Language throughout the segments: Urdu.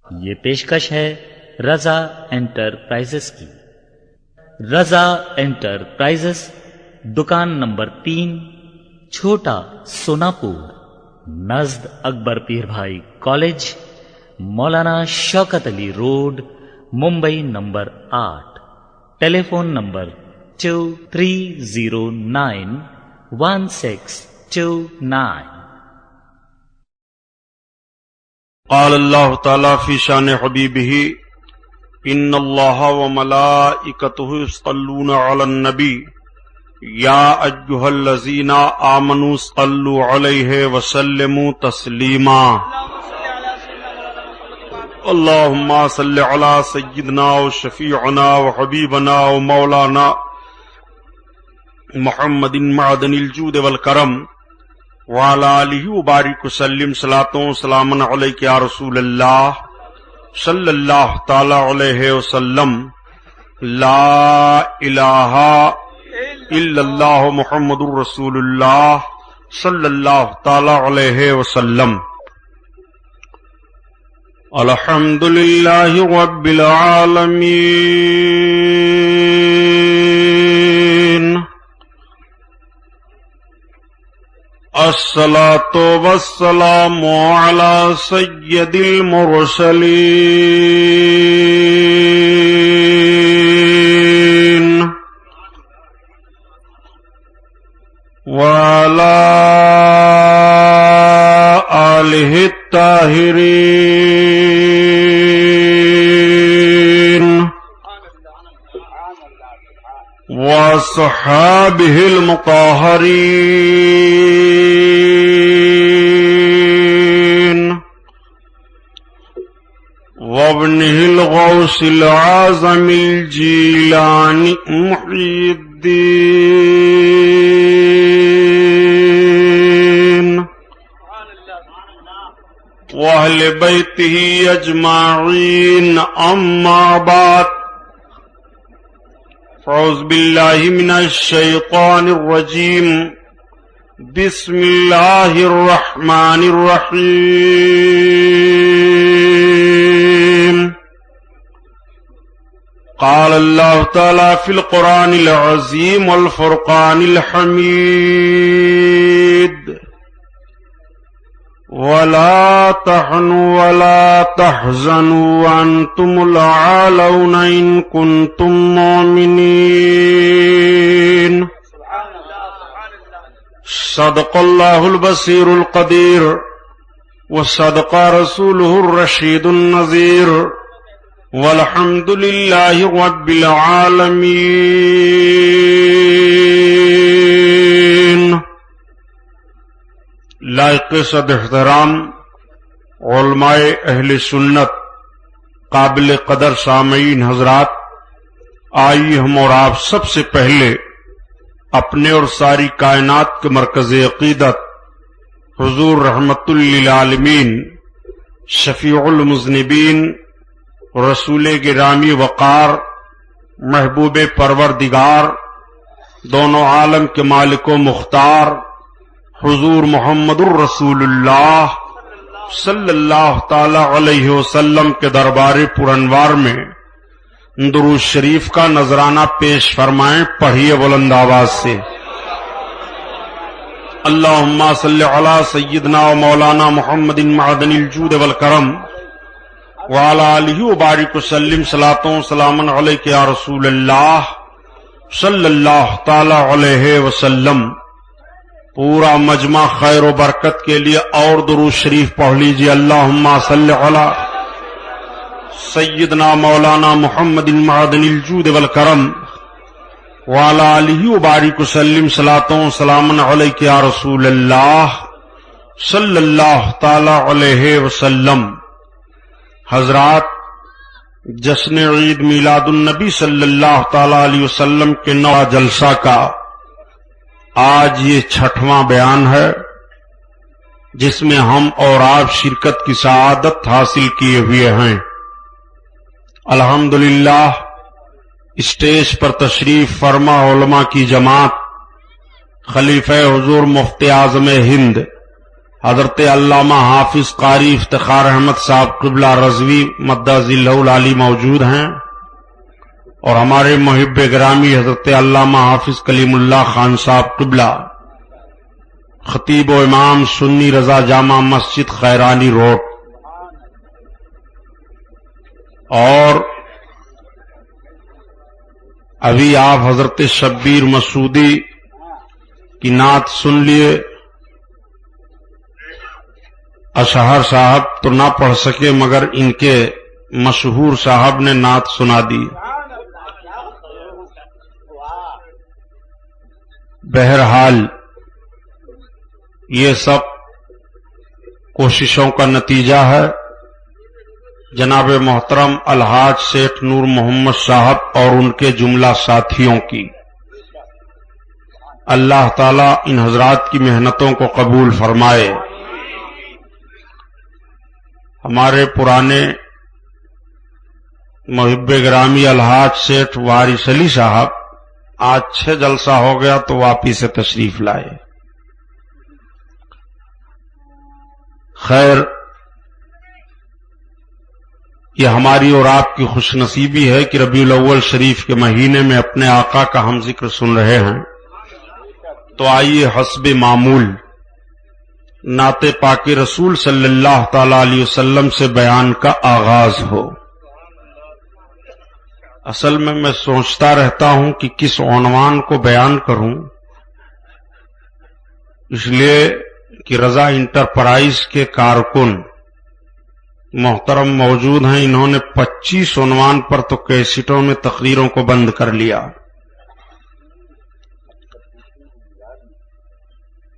یہ پیشکش ہے رضا انٹرپرائزز کی۔ رضا انٹرپرائزز، دکان نمبر 3، چھوٹا سوناپور، نزد اکبر پیر بھائی کالج، مولانا شوکت علی روڈ، ممبئی نمبر 8۔ ٹیلی فون نمبر 23091629۔ قال اللہ تعالی فی شان حبیبہ ان اللہ وملائکتہ یصلون علی النبی یا ایھا الذین آمنوا صلوا علیہ وسلموا تسلیما۔ اللہم صل علی سیدنا وشفیعنا وحبیبنا ومولانا محمد معدن الجود والکرم وعلی آلہ وبارک وسلم صلاۃ و سلام علیک یا رسول اللہ صلی اللہ تعالی علیہ وسلم۔ لا الہ الا اللہ محمد رسول اللہ صلی اللہ تعالی علیہ وسلم۔ الحمد للہ رب العالمین، الصلاۃ والسلام علی سید المرسلین وعلی آلہ الطاہرین وصحابہ المطہرین وابنہ الغوث العظم الجیلانی محی الدین وأہل بیتہ اجمعین، اما بعد، فاعوذ باللہ من الشیطان الرجیم، بسم اللہ الرحمن الرحیم۔ قال اللہ تعالی فی القرآن العظیم والفرقان الحمید، ولا تهنوا ولا تحزنوا وأنتم الأعلون إن كنتم مؤمنين۔ صدق الله البصير القدير وصدق رسوله الرشيد النذير، والحمد لله رب العالمين۔ لائق صد احترام علماء اہل سنت، قابل قدر سامعین حضرات، آئیے ہم اور آپ سب سے پہلے اپنے اور ساری کائنات کے مرکز عقیدت حضور رحمت للعالمین، شفیع المذنبین، رسول گرامی وقار، محبوب پروردگار، دونوں عالم کے مالک و مختار حضور محمد الرسول اللہ صلی اللہ تعالی علیہ وسلم کے دربار پرانوار میں درود شریف کا نذرانہ پیش فرمائیں، پڑھیے بلند آواز سے۔ اللہم صل علی سیدنا و مولانا محمد معدن الجود والکرم وعلی آلہ وبارک وسلم صلاۃ و سلام علیک یا رسول اللہ صلی اللہ تعالی علیہ وسلم۔ پورا مجمع خیر و برکت کے لیے اور درود شریف پڑھ لیجیے۔ اللہم صلی علی سیدنا مولانا محمد معدن الجود والکرم وعلی آلہ وبارک وسلم صلاۃ و سلام علیک یا رسول اللہ صلی اللہ تعالی علیہ وسلم۔ حضرات، جشن عید میلاد النبی صلی اللہ تعالی علیہ وسلم کے نواں جلسہ کا آج یہ 6واں بیان ہے، جس میں ہم اور آپ شرکت کی سعادت حاصل کیے ہوئے ہیں۔ الحمدللہ اسٹیج پر تشریف فرما علماء کی جماعت، خلیفہ حضور مفتی اعظم ہند حضرت علامہ حافظ قاری افتخار احمد صاحب قبلہ رضوی مدہ ذلہ العالی موجود ہیں، اور ہمارے محب گرامی حضرت علامہ حافظ کلیم اللہ خان صاحب قبلہ خطیب و امام سنی رضا جامع مسجد خیرانی روڈ، اور ابھی آپ حضرت شبیر مسعودی کی نعت سن لیے۔ اشہر صاحب تو نہ پڑھ سکے مگر ان کے مشہور صاحب نے نعت سنا دی۔ بہرحال یہ سب کوششوں کا نتیجہ ہے جناب محترم الحاج شیخ نور محمد صاحب اور ان کے جملہ ساتھیوں کی۔ اللہ تعالیٰ ان حضرات کی محنتوں کو قبول فرمائے۔ ہمارے پرانے محب گرامی الحاج شیخ وارث علی صاحب آج 6 جلسہ ہو گیا تو واپس سے تشریف لائے۔ خیر، یہ ہماری اور آپ کی خوش نصیبی ہے کہ ربیع الاول شریف کے مہینے میں اپنے آقا کا ہم ذکر سن رہے ہیں، تو آئیے حسب معمول نعت پاک رسول صلی اللہ تعالی علیہ وسلم سے بیان کا آغاز ہو۔ اصل میں سوچتا رہتا ہوں کہ کس عنوان کو بیان کروں، اس لیے کہ رضا انٹرپرائز کے کارکن محترم موجود ہیں، انہوں نے 25 عنوان پر تو کیسٹوں میں تقریروں کو بند کر لیا۔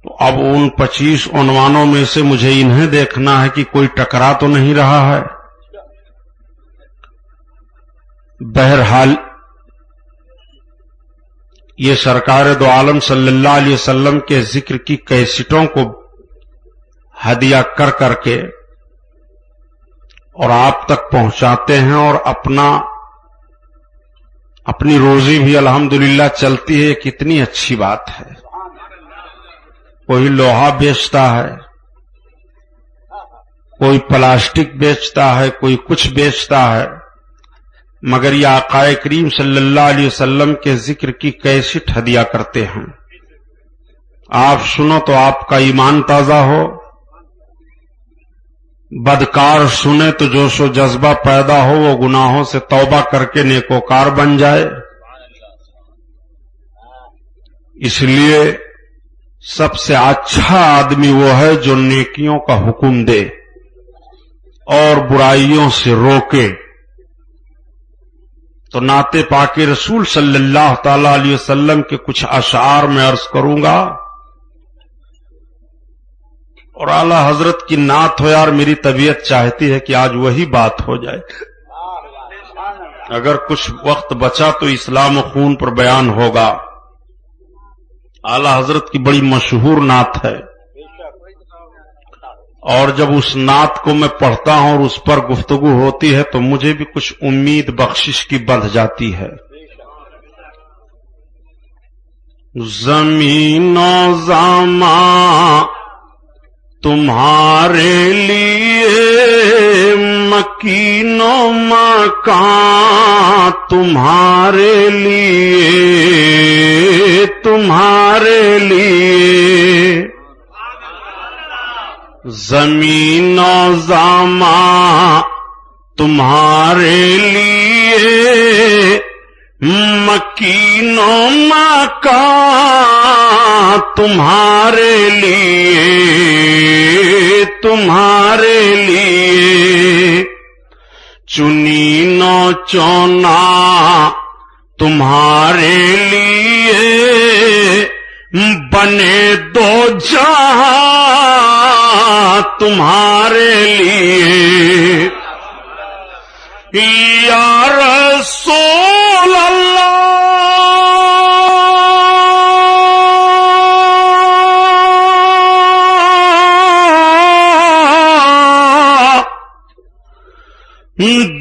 تو اب ان 25 عنوانوں میں سے مجھے انہیں دیکھنا ہے کہ کوئی ٹکرا تو نہیں رہا ہے۔ بہرحال یہ سرکار دو عالم صلی اللہ علیہ وسلم کے ذکر کی کیسٹوں کو ہدیہ کر کر کے اور آپ تک پہنچاتے ہیں، اور اپنی روزی بھی الحمدللہ چلتی ہے۔ کتنی اچھی بات ہے۔ کوئی لوہا بیچتا ہے، کوئی پلاسٹک بیچتا ہے، کوئی کچھ بیچتا ہے، مگر یہ آقا کریم صلی اللہ علیہ وسلم کے ذکر کی کیسٹ ہدیہ کرتے ہیں۔ آپ سنو تو آپ کا ایمان تازہ ہو، بدکار سنے تو جوش و جذبہ پیدا ہو، وہ گناہوں سے توبہ کر کے نیکوکار بن جائے۔ اس لیے سب سے اچھا آدمی وہ ہے جو نیکیوں کا حکم دے اور برائیوں سے روکے۔ تو نعت پاک رسول صلی اللہ تعالی علیہ وسلم کے کچھ اشعار میں عرض کروں گا، اور اعلی حضرت کی نعت ہو یار، میری طبیعت چاہتی ہے کہ آج وہی بات ہو جائے۔ اگر کچھ وقت بچا تو اسلام و خون پر بیان ہوگا۔ اعلی حضرت کی بڑی مشہور نعت ہے، اور جب اس نعت کو میں پڑھتا ہوں اور اس پر گفتگو ہوتی ہے تو مجھے بھی کچھ امید بخشش کی بڑھ جاتی ہے۔ زمین و زمان تمہارے لیے، مکین و مکان تمہارے لیے، تمہارے لیے، زمین و زمان تمہارے لیے، مکین و مکان تمہارے لیے، تمہارے لیے، چنین و چونا تمہارے لیے، بنے دو جہاں تمہارے لیے، یا رسول اللہ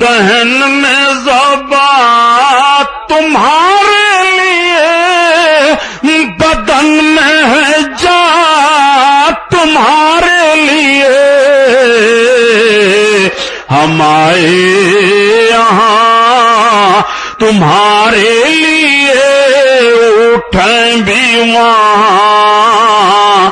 دہن میں زبان تمہارے لیے، بدن میں ہے جان تمہارے لیے ہم آئے یہاں تمہارے لیے اٹھیں بھی وہاں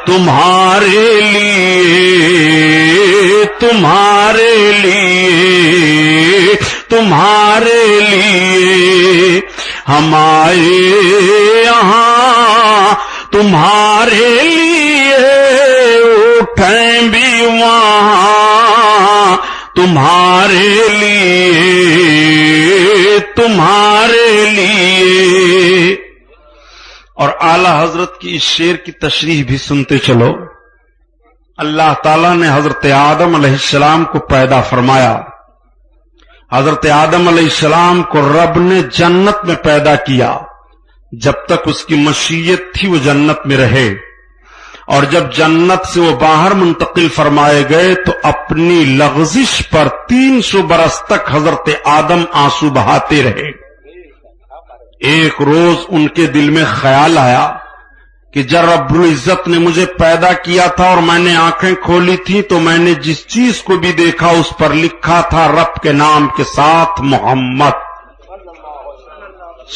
تمہارے لیے تمہارے لیے تمہارے لیے ہم آئے یہاں تمہارے لیے اٹھیں بھی وہاں تمہارے لیے تمہارے لیے. اور اعلی حضرت کی اس شعر کی تشریح بھی سنتے چلو. اللہ تعالیٰ نے حضرت آدم علیہ السلام کو پیدا فرمایا. حضرت آدم علیہ السلام کو رب نے جنت میں پیدا کیا. جب تک اس کی مشیت تھی وہ جنت میں رہے، اور جب جنت سے وہ باہر منتقل فرمائے گئے تو اپنی لغزش پر 300 برس تک حضرت آدم آنسو بہاتے رہے. ایک روز ان کے دل میں خیال آیا کہ جب رب العزت نے مجھے پیدا کیا تھا اور میں نے آنکھیں کھولی تھی تو میں نے جس چیز کو بھی دیکھا اس پر لکھا تھا رب کے نام کے ساتھ محمد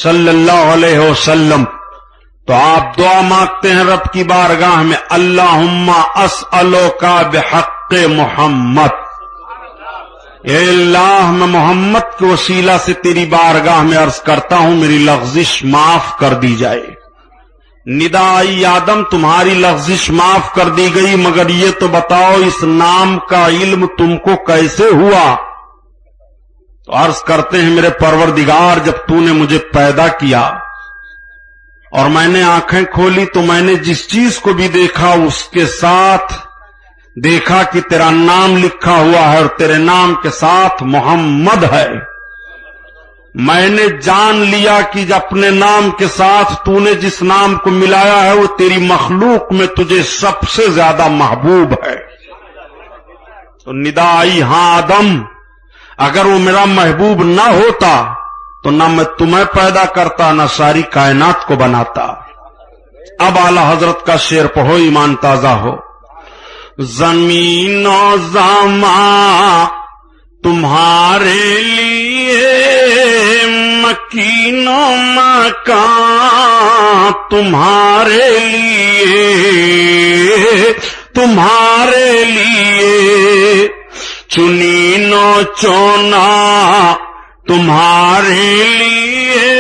صلی اللہ علیہ وسلم. تو آپ دعا مانگتے ہیں رب کی بارگاہ میں، اللہم اسألوک بحق محمد، اے اللہ میں محمد کے وسیلہ سے تیری بارگاہ میں عرض کرتا ہوں میری لغزش معاف کر دی جائے. ندائی آدم تمہاری لغزش معاف کر دی گئی، مگر یہ تو بتاؤ اس نام کا علم تم کو کیسے ہوا؟ تو عرض کرتے ہیں میرے پروردگار جب تو نے مجھے پیدا کیا اور میں نے آنکھیں کھولی تو میں نے جس چیز کو بھی دیکھا اس کے ساتھ دیکھا کہ تیرا نام لکھا ہوا ہے اور تیرے نام کے ساتھ محمد ہے. میں نے جان لیا کہ اپنے نام کے ساتھ تو نے جس نام کو ملایا ہے وہ تیری مخلوق میں تجھے سب سے زیادہ محبوب ہے. تو ندا آئی ہاں آدم اگر وہ میرا محبوب نہ ہوتا تو نہ میں تمہیں پیدا کرتا نہ ساری کائنات کو بناتا. اب اعلی حضرت کا شعر پڑھو ایمان تازہ ہو. زمین و زمان تمہارے لیے مکین و مکان تمہارے لیے تمہارے لیے چنین و چونا تمہارے لیے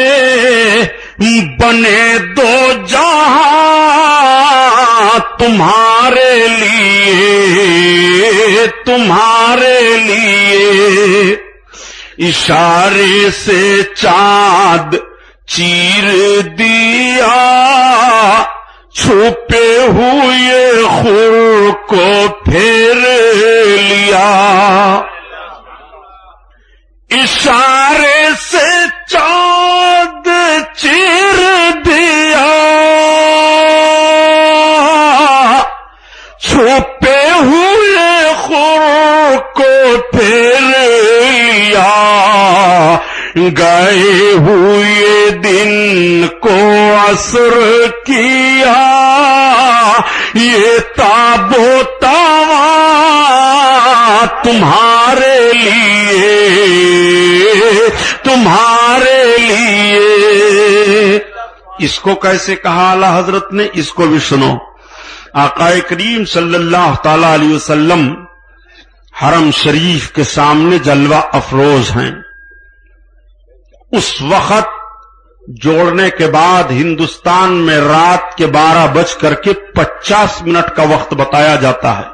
بنے دو جہاں تمہارے لیے تمہارے لیے اشارے سے چاند چیر دیا چھپے ہوئے خور کو پھیر لیا. اشارے سے چاند چیر دیا چھپے ہوئے خور کو پھیر لیا. گئے ہوئے دن کو عصر کیا یہ تاب و تاواں تمہارے لیے تمہارے لیے. اس کو کیسے کہا اعلی حضرت نے؟ اس کو بھی سنو. آقا کریم صلی اللہ تعالی علیہ وسلم حرم شریف کے سامنے جلوہ افروز ہیں. اس وقت جوڑنے کے بعد ہندوستان میں رات کے 12:50 کا وقت بتایا جاتا ہے،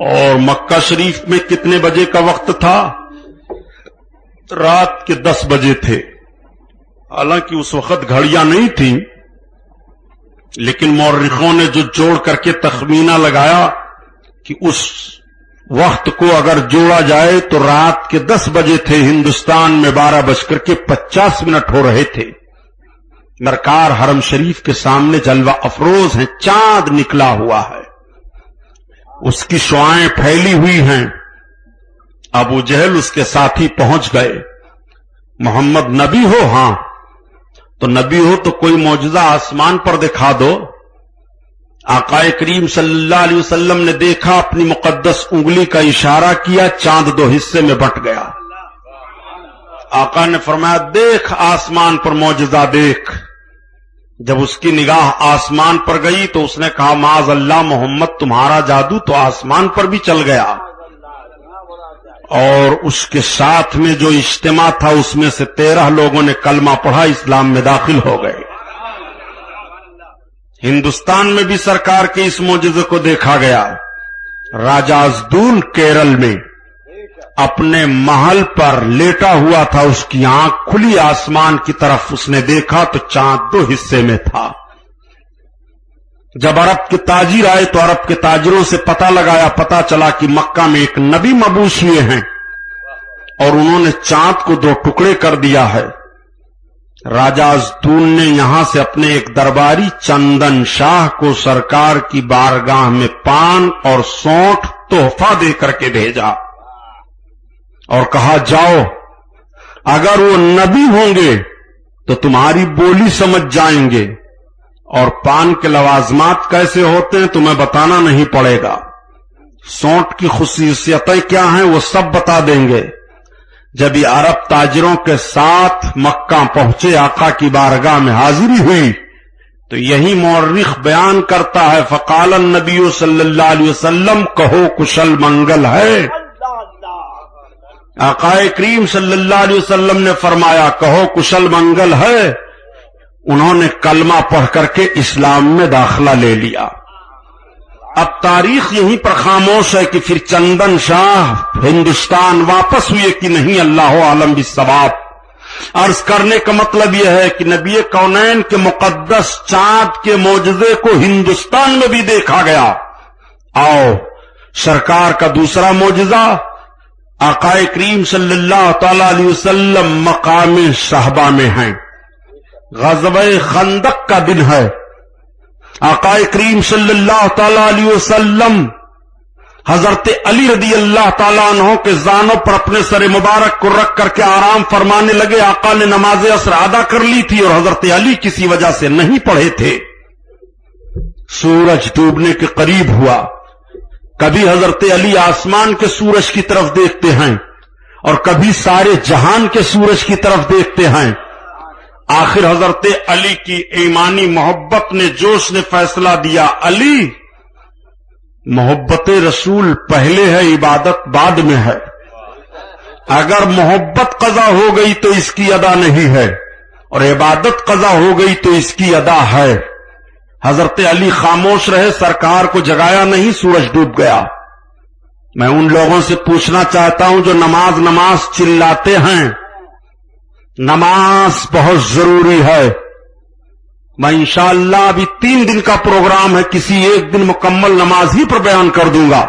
اور مکہ شریف میں کتنے بجے کا وقت تھا؟ رات کے 10 بجے تھے. حالانکہ اس وقت گھڑیاں نہیں تھیں، لیکن مورخوں نے جو جوڑ کر کے تخمینہ لگایا کہ اس وقت کو اگر جوڑا جائے تو رات کے 10 بجے تھے. ہندوستان میں 12:50 ہو رہے تھے. مرکار حرم شریف کے سامنے جلوہ افروز ہیں، چاند نکلا ہوا ہے، اس کی شعائیں پھیلی ہوئی ہیں. ابو جہل اس کے ساتھی پہنچ گئے. محمد نبی ہو؟ ہاں. تو نبی ہو تو کوئی معجزہ آسمان پر دکھا دو. آقائے کریم صلی اللہ علیہ وسلم نے دیکھا، اپنی مقدس انگلی کا اشارہ کیا، چاند دو حصے میں بٹ گیا۔ آقا نے فرمایا دیکھ آسمان پر معجزہ دیکھ۔ جب اس کی نگاہ آسمان پر گئی تو اس نے کہا معاذ اللہ محمد تمہارا جادو تو آسمان پر بھی چل گیا۔ اور اس کے ساتھ میں جو اجتماع تھا اس میں سے 13 لوگوں نے کلمہ پڑھا، اسلام میں داخل ہو گئے۔ ہندوستان میں بھی سرکار کے اس معجزے کو دیکھا گیا۔ راجا ازدول کیرل میں اپنے محل پر لیٹا ہوا تھا، اس کی آنکھ کھلی آسمان کی طرف، اس نے دیکھا تو چاند 2 حصے میں تھا۔ جب عرب کے تاجر آئے تو عرب کے تاجروں سے پتہ لگایا، پتہ چلا کہ مکہ میں ایک نبی مبعوث ہوئے ہیں اور انہوں نے چاند کو 2 ٹکڑے کر دیا ہے۔ راجا ازدول نے یہاں سے اپنے ایک درباری چندن شاہ کو سرکار کی بارگاہ میں پان اور سونٹھ تحفہ دے کر کے بھیجا اور کہا جاؤ، اگر وہ نبی ہوں گے تو تمہاری بولی سمجھ جائیں گے، اور پان کے لوازمات کیسے ہوتے ہیں تمہیں بتانا نہیں پڑے گا، سونٹ کی خصوصیتیں کیا ہیں وہ سب بتا دیں گے۔ جب یہ عرب تاجروں کے ساتھ مکہ پہنچے، آقا کی بارگاہ میں حاضری ہوئی تو یہی مورخ بیان کرتا ہے فقال النبی صلی اللہ علیہ وسلم کہو کشل منگل ہے۔ آقا کریم صلی اللہ علیہ وسلم نے فرمایا کہو کشل منگل ہے۔ انہوں نے کلمہ پڑھ کر کے اسلام میں داخلہ لے لیا۔ اب تاریخ یہیں پر خاموش ہے کہ پھر چندن شاہ ہندوستان واپس ہوئے کہ نہیں، اللہ عالم بالصواب۔ عرض کرنے کا مطلب یہ ہے کہ نبی کونین کے مقدس چاند کے معجزے کو ہندوستان میں بھی دیکھا گیا۔ آؤ سرکار کا دوسرا معجزہ، آقا کریم صلی اللہ تعالی علیہ وسلم مقام صحبہ میں ہیں، غزوہ خندق کا دن ہے۔ آقا کریم صلی اللہ تعالی علیہ وسلم حضرت علی رضی اللہ تعالیٰ عنہ کے زانوں پر اپنے سر مبارک کو رکھ کر کے آرام فرمانے لگے۔ آقا نے نماز عصر ادا کر لی تھی اور حضرت علی کسی وجہ سے نہیں پڑھے تھے۔ سورج ڈوبنے کے قریب ہوا۔ کبھی حضرت علی آسمان کے سورج کی طرف دیکھتے ہیں اور کبھی سارے جہان کے سورج کی طرف دیکھتے ہیں۔ آخر حضرت علی کی ایمانی محبت نے جوش نے فیصلہ دیا، علی محبت رسول پہلے ہے، عبادت بعد میں ہے۔ اگر محبت قضا ہو گئی تو اس کی ادا نہیں ہے، اور عبادت قضا ہو گئی تو اس کی ادا ہے۔ حضرت علی خاموش رہے، سرکار کو جگایا نہیں، سورج ڈوب گیا۔ میں ان لوگوں سے پوچھنا چاہتا ہوں جو نماز چلاتے ہیں، نماز بہت ضروری ہے۔ میں انشاءاللہ ابھی 3 دن کا پروگرام ہے، کسی ایک دن مکمل نماز ہی پر بیان کر دوں گا۔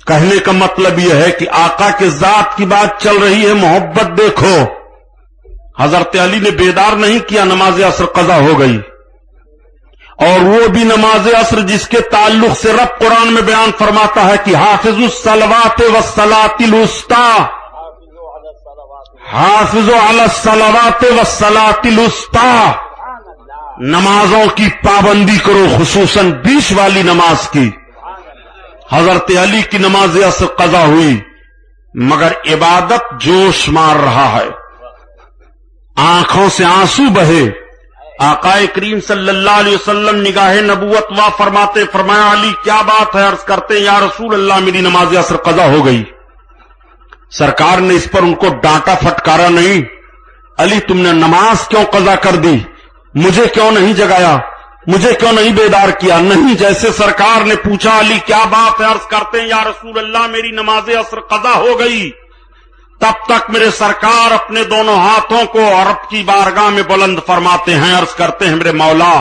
کہنے کا مطلب یہ ہے کہ آقا کے ذات کی بات چل رہی ہے، محبت دیکھو۔ حضرت علی نے بیدار نہیں کیا، نماز عصر قضا ہو گئی، اور وہ بھی نماز عصر جس کے تعلق سے رب قرآن میں بیان فرماتا ہے کہ حافظوا الصلوات والصلاۃ الوسطی، حافظوا علی الصلوات والصلاۃ الوسطی، نمازوں کی پابندی کرو، خصوصاً 20 والی نماز کی۔ حضرت علی کی نماز عصر قضا ہوئی، مگر عبادت جوش مار رہا ہے، آنکھوں سے آنسو بہے۔ آقا کریم صلی اللہ علیہ وسلم نگاہ نبوت وا فرماتے، فرمایا علی کیا بات ہے؟ عرض کرتے یا رسول اللہ میری نماز عصر قضا ہو گئی۔ سرکار نے اس پر ان کو ڈانٹا پھٹکارا نہیں، علی تم نے نماز کیوں قضا کر دی؟ مجھے کیوں نہیں جگایا؟ مجھے کیوں نہیں بیدار کیا؟ نہیں، جیسے سرکار نے پوچھا علی کیا بات ہے؟ عرض کرتے ہیں یا رسول اللہ میری نماز عصر قضا ہو گئی۔ تب تک میرے سرکار اپنے دونوں ہاتھوں کو عرب کی بارگاہ میں بلند فرماتے ہیں، عرض کرتے ہیں میرے مولا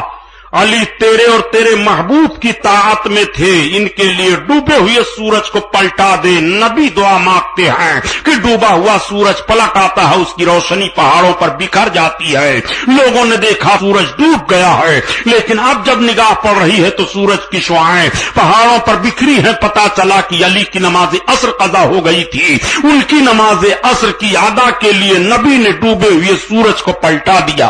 علی تیرے اور تیرے محبوب کی طاعت میں تھے، ان کے لیے ڈوبے ہوئے سورج کو پلٹا دے۔ نبی دعا مانگتے ہیں کہ ڈوبا ہوا سورج پلٹ آتا ہے، اس کی روشنی پہاڑوں پر بکھر جاتی ہے۔ لوگوں نے دیکھا سورج ڈوب گیا ہے، لیکن اب جب نگاہ پڑ رہی ہے تو سورج کی شعاعیں پہاڑوں پر بکھری ہیں۔ پتا چلا کہ علی کی نماز عصر قضا ہو گئی تھی، ان کی نماز عصر کی ادا کے لیے نبی نے ڈوبے ہوئے سورج کو پلٹا دیا۔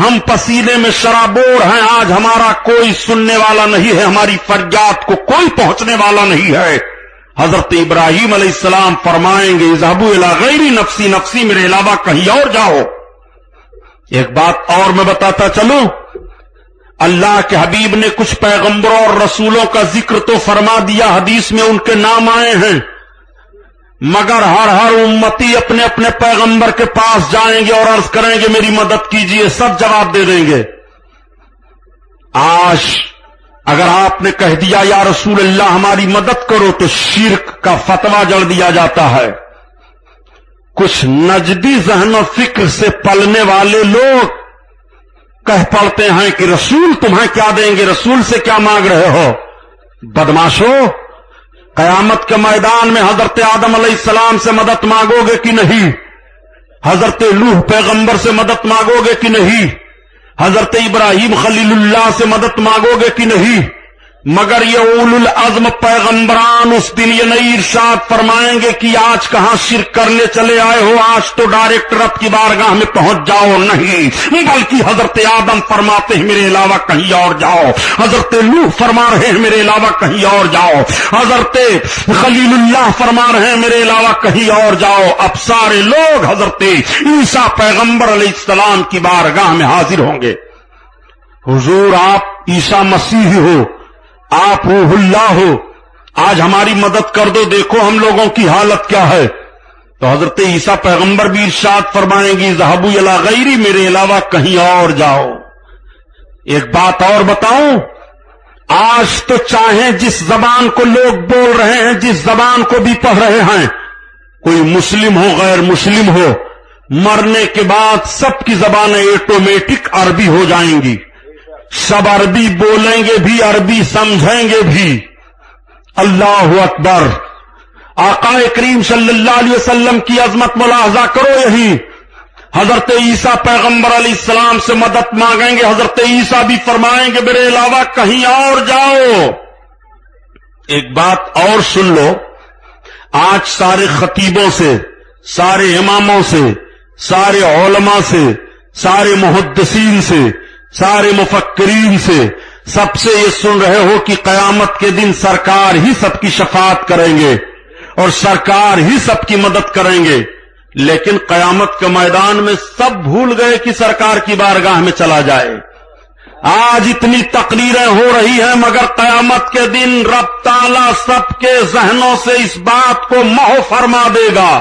ہم پسینے میں شرابور ہیں. آج ہمارا کوئی سننے والا نہیں ہے, ہماری فریاد کو کوئی پہنچنے والا نہیں ہے. حضرت ابراہیم علیہ السلام فرمائیں گے اذهبوا الى غیری نفسی نفسی, میرے علاوہ کہیں اور جاؤ. ایک بات اور میں بتاتا چلوں, اللہ کے حبیب نے کچھ پیغمبروں اور رسولوں کا ذکر تو فرما دیا, حدیث میں ان کے نام آئے ہیں, مگر ہر امتی اپنے اپنے پیغمبر کے پاس جائیں گے اور عرض کریں گے میری مدد کیجئے, سب جواب دے دیں گے. آج اگر آپ نے کہہ دیا یا رسول اللہ ہماری مدد کرو تو شرک کا فتویٰ جڑ دیا جاتا ہے. کچھ نجدی ذہن و فکر سے پلنے والے لوگ کہہ پڑتے ہیں کہ رسول تمہیں کیا دیں گے, رسول سے کیا مانگ رہے ہو. بدماشو, قیامت کے میدان میں حضرت آدم علیہ السلام سے مدد مانگو گے کہ نہیں؟ حضرت نوح پیغمبر سے مدد مانگو گے کہ نہیں؟ حضرت ابراہیم خلیل اللہ سے مدد مانگو گے کہ نہیں؟ مگر یہ اولو العزم پیغمبران اس دن یہ نہیں ارشاد فرمائیں گے کہ آج کہاں شرک کرنے چلے آئے ہو, آج تو ڈائریکٹ رب کی بارگاہ میں پہنچ جاؤ. نہیں, بلکہ حضرت آدم فرماتے ہیں میرے علاوہ کہیں اور جاؤ, حضرت نوح فرما رہے ہیں میرے علاوہ کہیں اور جاؤ, حضرت خلیل اللہ فرما رہے ہیں میرے علاوہ کہیں اور جاؤ. اب سارے لوگ حضرت عیسیٰ پیغمبر علیہ السلام کی بارگاہ میں حاضر ہوں گے. حضور آپ عیسیٰ مسیح ہو, آپ روح اللہ ہو, آج ہماری مدد کر دو, دیکھو ہم لوگوں کی حالت کیا ہے. تو حضرت عیسیٰ پیغمبر بھی ارشاد فرمائیں گی اذهبوا الی غیری, میرے علاوہ کہیں اور جاؤ. ایک بات اور بتاؤں, آج تو چاہیں جس زبان کو لوگ بول رہے ہیں, جس زبان کو بھی پڑھ رہے ہیں, کوئی مسلم ہو غیر مسلم ہو, مرنے کے بعد سب کی زبانیں آٹومیٹک عربی ہو جائیں گی. سب عربی بولیں گے بھی, عربی سمجھیں گے بھی. اللہ اکبر. آقا کریم صلی اللہ علیہ وسلم کی عظمت ملاحظہ کرو. یہی حضرت عیسیٰ پیغمبر علیہ السلام سے مدد مانگیں گے, حضرت عیسیٰ بھی فرمائیں گے میرے علاوہ کہیں اور جاؤ. ایک بات اور سن لو, آج سارے خطیبوں سے, سارے اماموں سے, سارے علماء سے, سارے محدثین سے, سارے مفکرین سے, سب سے یہ سن رہے ہو کہ قیامت کے دن سرکار ہی سب کی شفاعت کریں گے اور سرکار ہی سب کی مدد کریں گے. لیکن قیامت کے میدان میں سب بھول گئے کہ سرکار کی بارگاہ میں چلا جائے. آج اتنی تقریریں ہو رہی ہیں, مگر قیامت کے دن رب تعالیٰ سب کے ذہنوں سے اس بات کو محو فرما دے گا.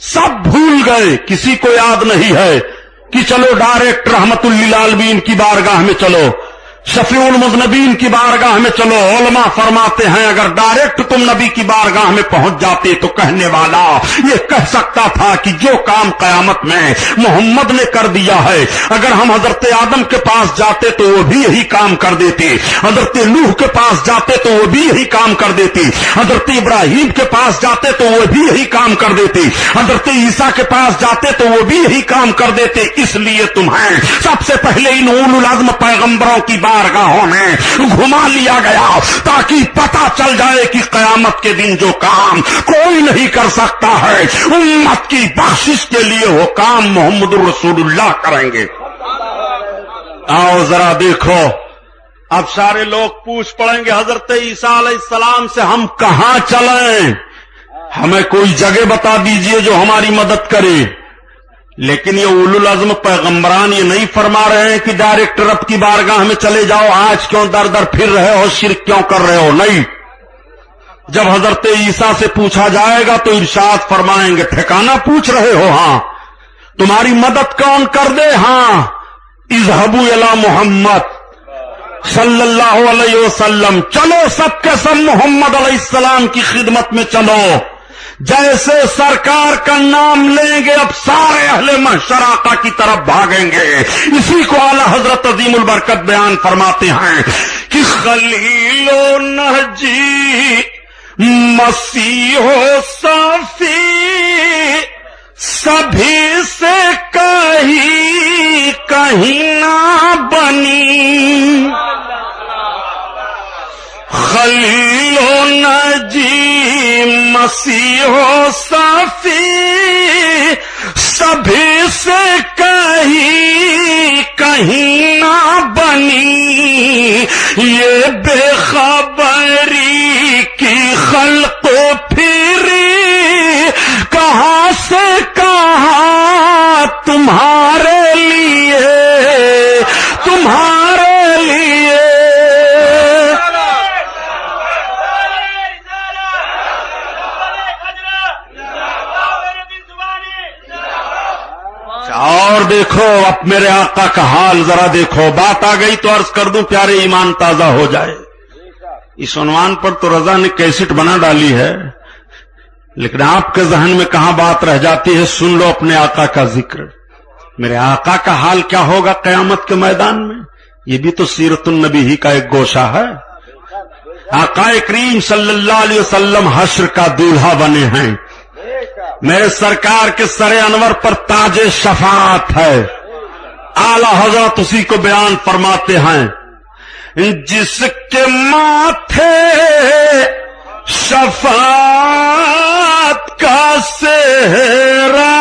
سب بھول گئے, کسی کو یاد نہیں ہے کہ چلو ڈائریکٹ رحمت للعالمین کی بارگاہ میں چلو, شفیع المذنبین کی بارگاہ میں چلو. علماء فرماتے ہیں اگر ڈائریکٹ تم نبی کی بارگاہ میں پہنچ جاتے تو کہنے والا یہ کہہ سکتا تھا کہ جو کام قیامت میں محمد نے کر دیا ہے, اگر ہم حضرت آدم کے پاس جاتے تو وہ بھی یہی کام کر دیتے, حضرت نوح کے پاس جاتے تو وہ بھی یہی کام کر دیتے, حضرت ابراہیم کے پاس جاتے تو وہ بھی یہی کام کر دیتے, حضرت عیسیٰ کے پاس جاتے تو وہ بھی یہی کام کر دیتے. اس لیے تمہیں سب سے پہلے ان اولو العزم پیغمبروں کی بارگاہوں میں گھما لیا گیا تاکہ پتہ چل جائے کہ قیامت کے دن جو کام کوئی نہیں کر سکتا ہے, امت کی بخشش کے لیے وہ کام محمد رسول اللہ کریں گے. آؤ ذرا دیکھو, اب سارے لوگ پوچھ پڑیں گے حضرت عیسیٰ علیہ السلام سے ہم کہاں چلیں, ہمیں کوئی جگہ بتا دیجئے جو ہماری مدد کرے. لیکن یہ اولو العزم پیغمبران یہ نہیں فرما رہے ہیں کہ ڈائریکٹ رب کی بارگاہ میں چلے جاؤ, آج کیوں در در پھر رہے ہو, شرک کیوں کر رہے ہو. نہیں, جب حضرت عیسیٰ سے پوچھا جائے گا تو ارشاد فرمائیں گے ٹھکانہ پوچھ رہے ہو, ہاں تمہاری مدد کون کر دے, ہاں اذهبوا الی محمد صلی اللہ علیہ وسلم, چلو سب کے سب محمد علیہ السلام کی خدمت میں چلو. جیسے سرکار کا نام لیں گے اب سارے اہل محشر آقا کی طرف بھاگیں گے. اسی کو اعلی حضرت عظیم البرکت بیان فرماتے ہیں کہ خلیل و نہجی مسیح و صفی سبھی سے کہیں نہ بنی, خلیل و نجی مسیح و صفی سبھی سے کہیں نہ بنی یہ بے خبری کی خلق پھری کہاں سے کہاں تمہارے لیے اور دیکھو اب میرے آقا کا حال ذرا دیکھو. بات آ گئی تو عرض کر دوں پیارے ایمان تازہ ہو جائے. اس عنوان پر تو رضا نے کیسٹ بنا ڈالی ہے لیکن آپ کے ذہن میں کہاں بات رہ جاتی ہے. سن لو اپنے آقا کا ذکر. میرے آقا کا حال کیا ہوگا قیامت کے میدان میں. یہ بھی تو سیرت النبی ہی کا ایک گوشہ ہے. آقا کریم صلی اللہ علیہ وسلم حشر کا دولہا بنے ہیں. میرے سرکار کے سر انور پر تاج شفاعت ہے. اعلی حضرت اسی کو بیان فرماتے ہیں جس کے ماتھے شفاعت کا سہرا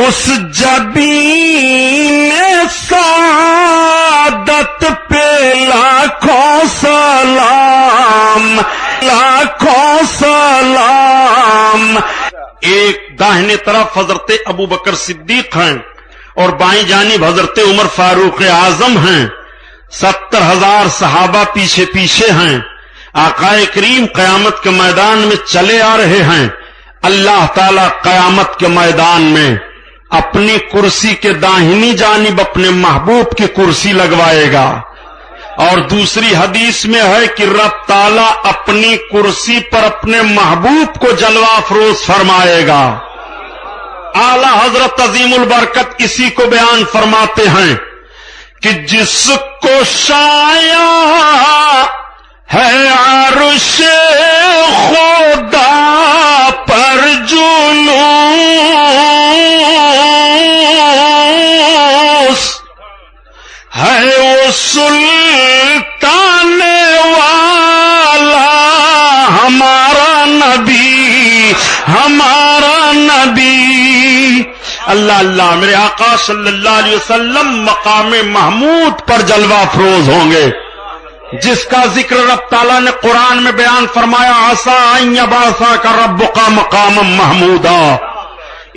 اس جبین سعادت پہ لاکھوں سلام لاکھوں سلام. ایک داہنے طرف حضرت ابو بکر صدیق ہیں اور بائیں جانب حضرت عمر فاروق اعظم ہیں. 70,000 صحابہ پیچھے پیچھے ہیں. آقا کریم قیامت کے میدان میں چلے آ رہے ہیں. اللہ تعالی قیامت کے میدان میں اپنی کرسی کے داہنی جانب اپنے محبوب کی کرسی لگوائے گا. اور دوسری حدیث میں ہے کہ رب تعالی اپنی کرسی پر اپنے محبوب کو جلوہ افروز فرمائے گا. اعلی حضرت عظیم البرکت اسی کو بیان فرماتے ہیں کہ جس کو شایع ہے عرش خدا پر جلوس ہے وہ سلطان والا ہمارا نبی ہمارا نبی. اللہ اللہ میرے آقا صلی اللہ علیہ وسلم مقام محمود پر جلوہ افروز ہوں گے جس کا ذکر رب تعالیٰ نے قرآن میں بیان فرمایا عسیٰ ان یبعثک ربک مقاما محمودا.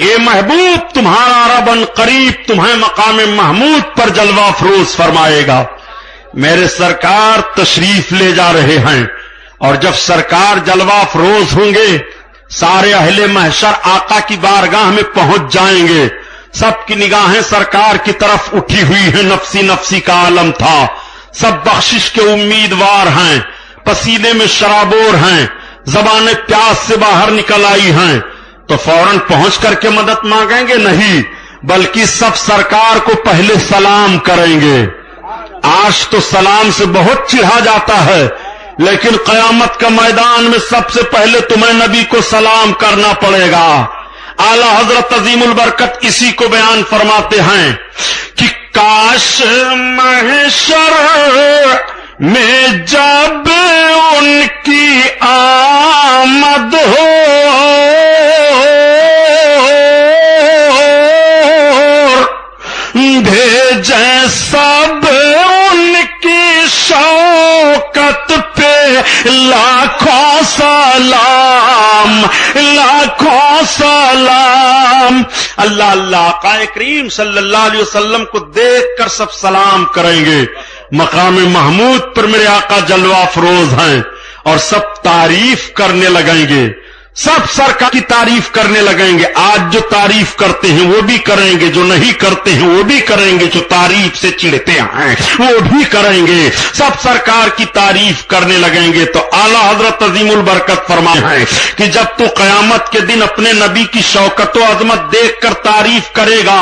اے محبوب تمہارا رب ان قریب تمہیں مقام محمود پر جلوہ افروز فرمائے گا. میرے سرکار تشریف لے جا رہے ہیں اور جب سرکار جلوہ افروز ہوں گے سارے اہل محشر آقا کی بارگاہ میں پہنچ جائیں گے. سب کی نگاہیں سرکار کی طرف اٹھی ہوئی ہیں. نفسی نفسی کا عالم تھا. سب بخشش کے امیدوار ہیں. پسینے میں شرابور ہیں. زبانیں پیاس سے باہر نکل آئی ہیں. تو فوراً پہنچ کر کے مدد مانگیں گے؟ نہیں، بلکہ سب سرکار کو پہلے سلام کریں گے. آج تو سلام سے بہت چڑھا جاتا ہے لیکن قیامت کا میدان میں سب سے پہلے تمہیں نبی کو سلام کرنا پڑے گا. اعلی حضرت عظیم البرکت اسی کو بیان فرماتے ہیں کہ کاش محشر میں جب ان کی آمد ہو بھیجیں سب ان کی شوکت پہ لاکھوں سلام لاکھوں سلام. اللہ اللہ آقا کریم صلی اللہ علیہ وسلم کو دیکھ کر سب سلام کریں گے. مقام محمود پر میرے آقا جلوہ افروز ہیں اور سب تعریف کرنے لگیں گے. سب سرکار کی تعریف کرنے لگیں گے. آج جو تعریف کرتے ہیں وہ بھی کریں گے, جو نہیں کرتے ہیں وہ بھی کریں گے, جو تعریف سے چڑھتے ہیں وہ بھی کریں گے. سب سرکار کی تعریف کرنے لگیں گے. تو اعلیٰ حضرت عظیم البرکت فرمائے ہیں کہ جب تو قیامت کے دن اپنے نبی کی شوکت و عظمت دیکھ کر تعریف کرے گا,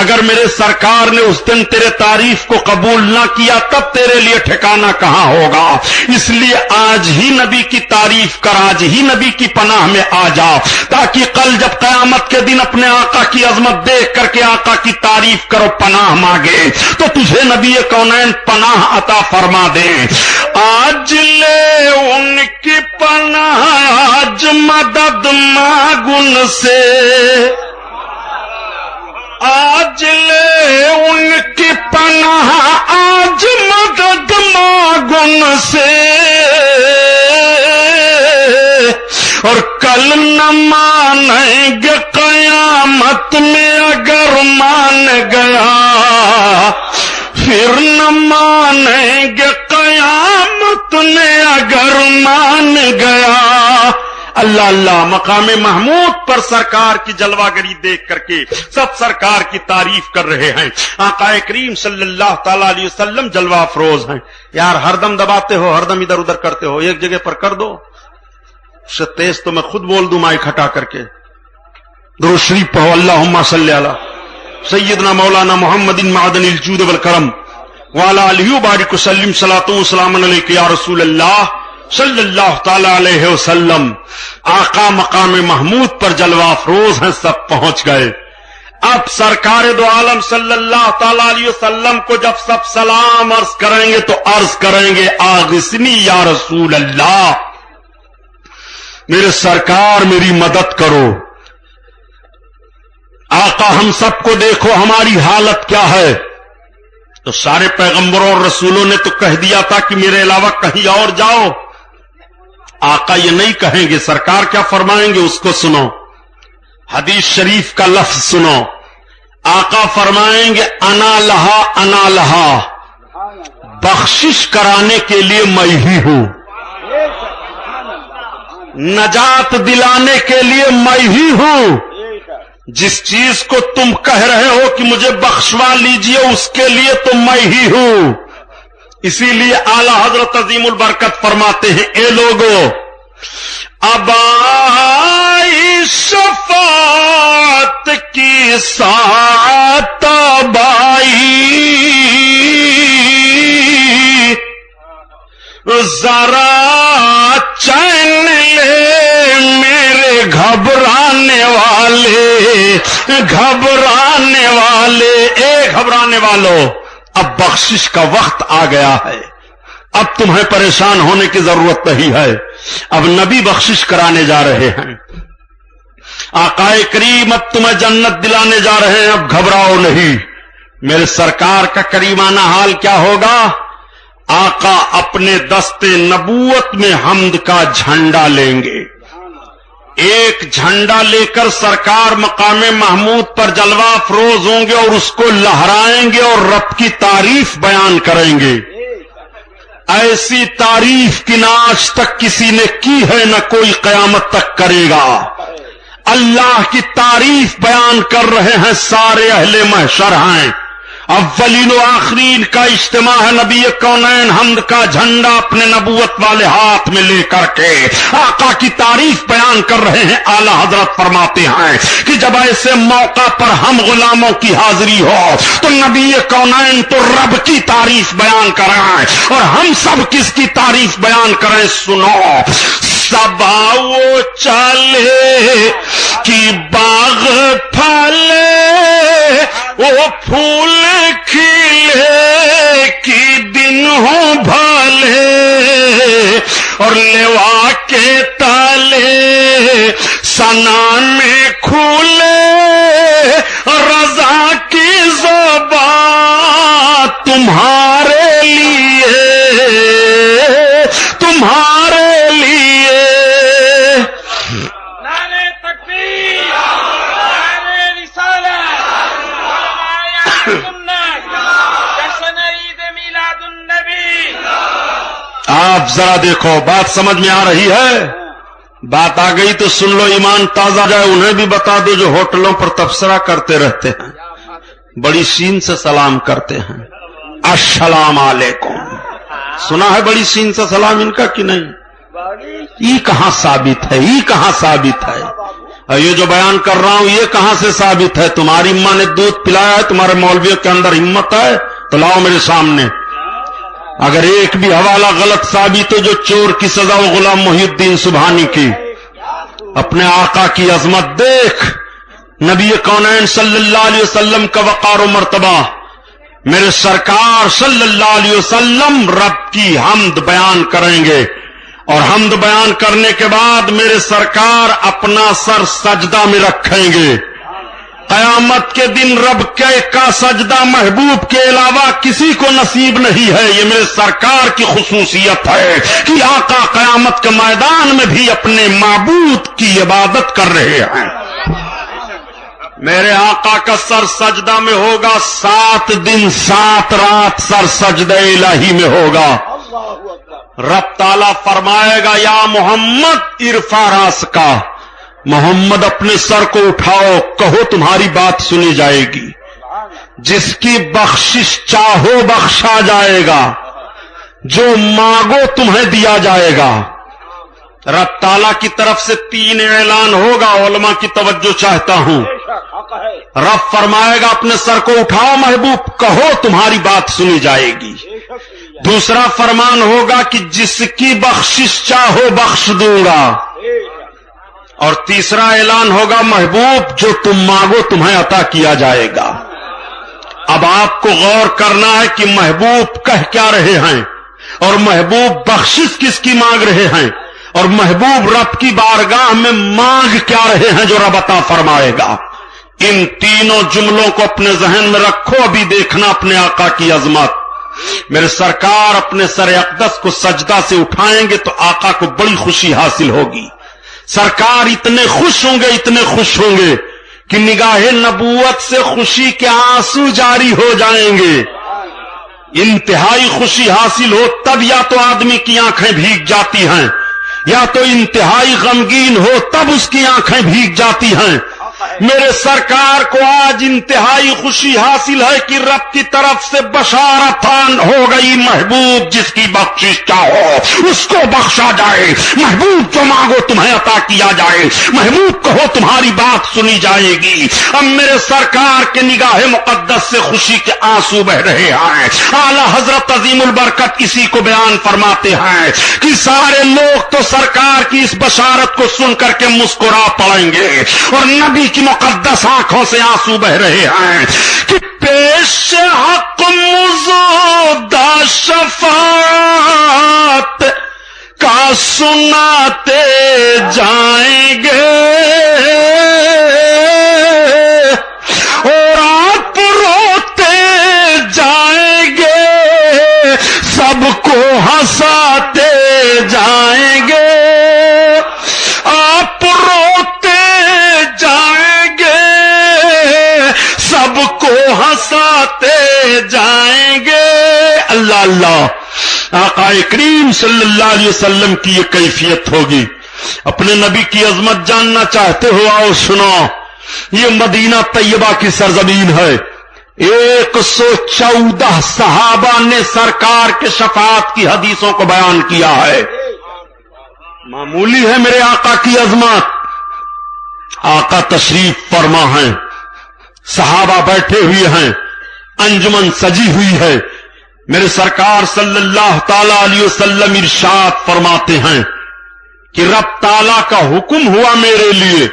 اگر میرے سرکار نے اس دن تیرے تعریف کو قبول نہ کیا تب تیرے لیے ٹھکانہ کہاں ہوگا. اس لیے آج ہی نبی کی تعریف کر, آج ہی نبی کی پناہ میں میں آ جاؤ، تاکہ کل جب قیامت کے دن اپنے آقا کی عظمت دیکھ کر کے آقا کی تعریف کرو، پناہ مانگے تو تجھے نبی کونین پناہ عطا فرما دے۔ آج لے ان کی پناہ، آج مدد مانگ ان سے، آج لے ان کی پناہ، آج مدد مانگ ان سے، اور کل نہ مانیں گے قیامت میں اگر مان گیا، پھر نہ مانیں گے قیامت میں اگر مان گیا۔ اللہ اللہ، مقام محمود پر سرکار کی جلوہ گری دیکھ کر کے سب سرکار کی تعریف کر رہے ہیں۔ آقا کریم صلی اللہ تعالی علیہ وسلم جلوہ افروز ہیں۔ یار ہر دم دباتے ہو، ہر دم ادھر ادھر کرتے ہو، ایک جگہ پر کر دو۔ اس سے تیز تو میں خود بول دوں مائک ہٹا کر کے۔ درود شریف پڑھو، اللہم صلی علی سیدنا مولانا محمد معدن الجود والکرم وعلی آلہ وبارک وسلم، صلاۃ و سلام علیک یا رسول اللہ صلی اللہ تعالی علیہ وسلم۔ آقا مقام محمود پر جلوہ افروز ہیں، سب پہنچ گئے۔ اب سرکار دو عالم صلی اللہ تعالی علیہ وسلم کو جب سب سلام عرض کریں گے تو عرض کریں گے آغثنی یا رسول اللہ، میرے سرکار میری مدد کرو۔ آقا ہم سب کو دیکھو ہماری حالت کیا ہے۔ تو سارے پیغمبروں اور رسولوں نے تو کہہ دیا تھا کہ میرے علاوہ کہیں اور جاؤ۔ آقا یہ نہیں کہیں گے، سرکار کیا فرمائیں گے اس کو سنو، حدیث شریف کا لفظ سنو۔ آقا فرمائیں گے انا لہا انا لہا، بخشش کرانے کے لیے میں ہی ہوں، نجات دلانے کے لیے میں ہی ہوں۔ جس چیز کو تم کہہ رہے ہو کہ مجھے بخشوا لیجئے اس کے لیے تو میں ہی ہوں۔ اسی لیے اعلی حضرت عظیم البرکت فرماتے ہیں اے لوگو، اب آئی شفاعت کی ساعت بائی، ذرا چین لے میرے گھبرانے والے، گھبرانے والے، اے گھبرانے والو، اب بخشش کا وقت آ گیا ہے، اب تمہیں پریشان ہونے کی ضرورت نہیں ہے، اب نبی بخشش کرانے جا رہے ہیں، آقا کریم اب تمہیں جنت دلانے جا رہے ہیں، اب گھبراؤ نہیں۔ میرے سرکار کا کریمانہ حال کیا ہوگا؟ آقا اپنے دست نبوت میں حمد کا جھنڈا لیں گے، ایک جھنڈا لے کر سرکار مقام محمود پر جلوہ افروز ہوں گے اور اس کو لہرائیں گے اور رب کی تعریف بیان کریں گے، ایسی تعریف کی نہ آج تک کسی نے کی ہے نہ کوئی قیامت تک کرے گا۔ اللہ کی تعریف بیان کر رہے ہیں، سارے اہل محشر ہیں، اولین و آخرین کا اجتماع ہے، نبی کونین حمد کا جھنڈا اپنے نبوت والے ہاتھ میں لے کر کے آقا کی تعریف بیان کر رہے ہیں۔ اعلی حضرت فرماتے ہیں کہ جب ایسے موقع پر ہم غلاموں کی حاضری ہو تو نبی کونین تو رب کی تعریف بیان کریں اور ہم سب کس کی تعریف بیان کریں، سنو۔ صبا وہ چالے کی باغ پھلے، وہ پھول کھلے کی دن ہوں بھالے، اور لیوا کے تالے سنا میں کھولے، رضا کی زبان تمہارے لیے، تمہارے لیے۔ آپ ذرا دیکھو، بات سمجھ میں آ رہی ہے؟ بات آ گئی تو سن لو، ایمان تازہ جائے۔ انہیں بھی بتا دو جو ہوٹلوں پر تبصرہ کرتے رہتے ہیں، بڑی سین سے سلام کرتے ہیں، السلام علیکم۔ سنا ہے بڑی سین سے سلام ان کا کہ نہیں؟ یہ کہاں ثابت ہے؟ یہ کہاں ثابت ہے؟ اور یہ جو بیان کر رہا ہوں یہ کہاں سے ثابت ہے؟ تمہاری اماں نے دودھ پلایا ہے؟ تمہارے مولویوں کے اندر ہمت ہے تو لاؤ میرے سامنے۔ اگر ایک بھی حوالہ غلط ثابت ہو، جو چور کی سزا وہ غلام محی الدین سبحانی کی، اپنے آقا کی عظمت دیکھ، نبی کونین صلی اللہ علیہ وسلم کا وقار و مرتبہ، میرے سرکار صلی اللہ علیہ وسلم رب کی حمد بیان کریں گے، اور حمد بیان کرنے کے بعد میرے سرکار اپنا سر سجدہ میں رکھیں گے۔ قیامت کے دن رب کا سجدہ محبوب کے علاوہ کسی کو نصیب نہیں ہے۔ یہ میرے سرکار کی خصوصیت ہے کہ آقا قیامت کے میدان میں بھی اپنے معبود کی عبادت کر رہے ہیں۔ میرے آقا کا سر سجدہ میں ہوگا، 7 دن 7 رات سر سجدہ الہی میں ہوگا۔ رب تعالیٰ فرمائے گا یا محمد ارفع راس کا، محمد اپنے سر کو اٹھاؤ، کہو تمہاری بات سنی جائے گی، جس کی بخشش چاہو بخشا جائے گا، جو مانگو تمہیں دیا جائے گا۔ رب تعالیٰ کی طرف سے 3 اعلان ہوگا، علماء کی توجہ چاہتا ہوں۔ رب فرمائے گا اپنے سر کو اٹھاؤ محبوب، کہو تمہاری بات سنی جائے گی۔ دوسرا فرمان ہوگا کہ جس کی بخشش چاہو بخش دوں گا، اور تیسرا اعلان ہوگا محبوب جو تم مانگو تمہیں عطا کیا جائے گا۔ اب آپ کو غور کرنا ہے کہ محبوب کہہ کیا رہے ہیں، اور محبوب بخشش کس کی مانگ رہے ہیں، اور محبوب رب کی بارگاہ میں مانگ کیا رہے ہیں جو رب عطا فرمائے گا۔ ان تینوں جملوں کو اپنے ذہن میں رکھو، ابھی دیکھنا اپنے آقا کی عظمت۔ میرے سرکار اپنے سر اقدس کو سجدہ سے اٹھائیں گے تو آقا کو بڑی خوشی حاصل ہوگی۔ سرکار اتنے خوش ہوں گے، اتنے خوش ہوں گے کہ نگاہ نبوت سے خوشی کے آنسو جاری ہو جائیں گے۔ انتہائی خوشی حاصل ہو تب یا تو آدمی کی آنکھیں بھیگ جاتی ہیں، یا تو انتہائی غمگین ہو تب اس کی آنکھیں بھیگ جاتی ہیں۔ میرے سرکار کو آج انتہائی خوشی حاصل ہے کہ رب کی طرف سے بشارت ہو گئی، محبوب جس کی بخشش چاہو اس کو بخشا جائے، محبوب جو مانگو تمہیں عطا کیا جائے، محبوب کہو تمہاری بات سنی جائے گی۔ اب میرے سرکار کے نگاہ مقدس سے خوشی کے آنسو بہ رہے ہیں۔ اعلی حضرت عظیم البرکت اسی کو بیان فرماتے ہیں کہ سارے لوگ تو سرکار کی اس بشارت کو سن کر کے مسکرا پڑیں گے، اور نبی کی مقدس آنکھوں سے آنسو بہ رہے ہیں کہ پیش حق مزودہ شفاعت کا سناتے جائیں گے، اور آپ روتے جائیں گے، سب کو ہنساتے جائیں گے، آپ روتے جائیں گے، سب کو ہنساتے جائیں گے۔ اللہ اللہ، آقا کریم صلی اللہ علیہ وسلم کی یہ کیفیت ہوگی۔ اپنے نبی کی عظمت جاننا چاہتے ہو، آؤ سنو۔ یہ مدینہ طیبہ کی سرزمین ہے۔ 114 صحابہ نے سرکار کے شفاعت کی حدیثوں کو بیان کیا ہے۔ معمولی ہے میرے آقا کی عظمت۔ آقا تشریف فرما ہیں، صحابہ بیٹھے ہوئے ہیں، انجمن سجی ہوئی ہے۔ میرے سرکار صلی اللہ تعالی علیہ وسلم ارشاد فرماتے ہیں کہ رب تعالیٰ کا حکم ہوا میرے لیے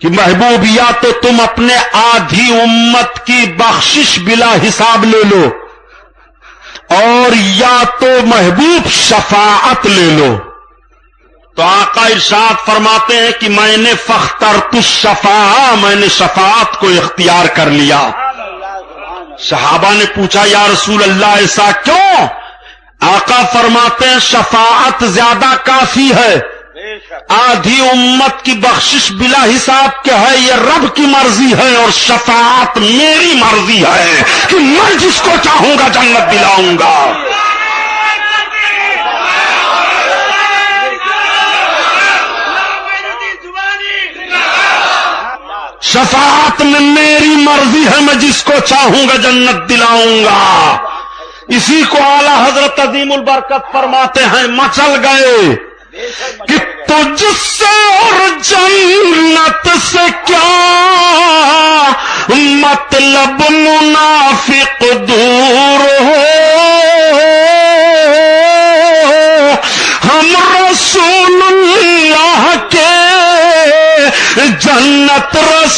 کہ محبوب یا تو تم اپنے آدھی امت کی بخشش بلا حساب لے لو، اور یا تو محبوب شفاعت لے لو۔ تو آقا ارشاد فرماتے ہیں کہ میں نے فاخترت الشفاعہ، میں نے شفاعت کو اختیار کر لیا۔ صحابہ نے پوچھا یا رسول اللہ ایسا کیوں؟ آقا فرماتے ہیں شفاعت زیادہ کافی ہے، آدھی امت کی بخشش بلا حساب کیا ہے، یہ رب کی مرضی ہے، اور شفاعت میری مرضی ہے کہ میں جس کو چاہوں گا جنت دلاؤں گا۔ شفاعت میں میری مرضی ہے، میں جس کو چاہوں گا جنت دلاؤں گا۔ اسی کو اعلی حضرت عظیم البرکت فرماتے ہیں مچل گئے کہ تجھ سے اور جنت سے کیا مطلب منافق دور ہو، ہم رسول اللہ کے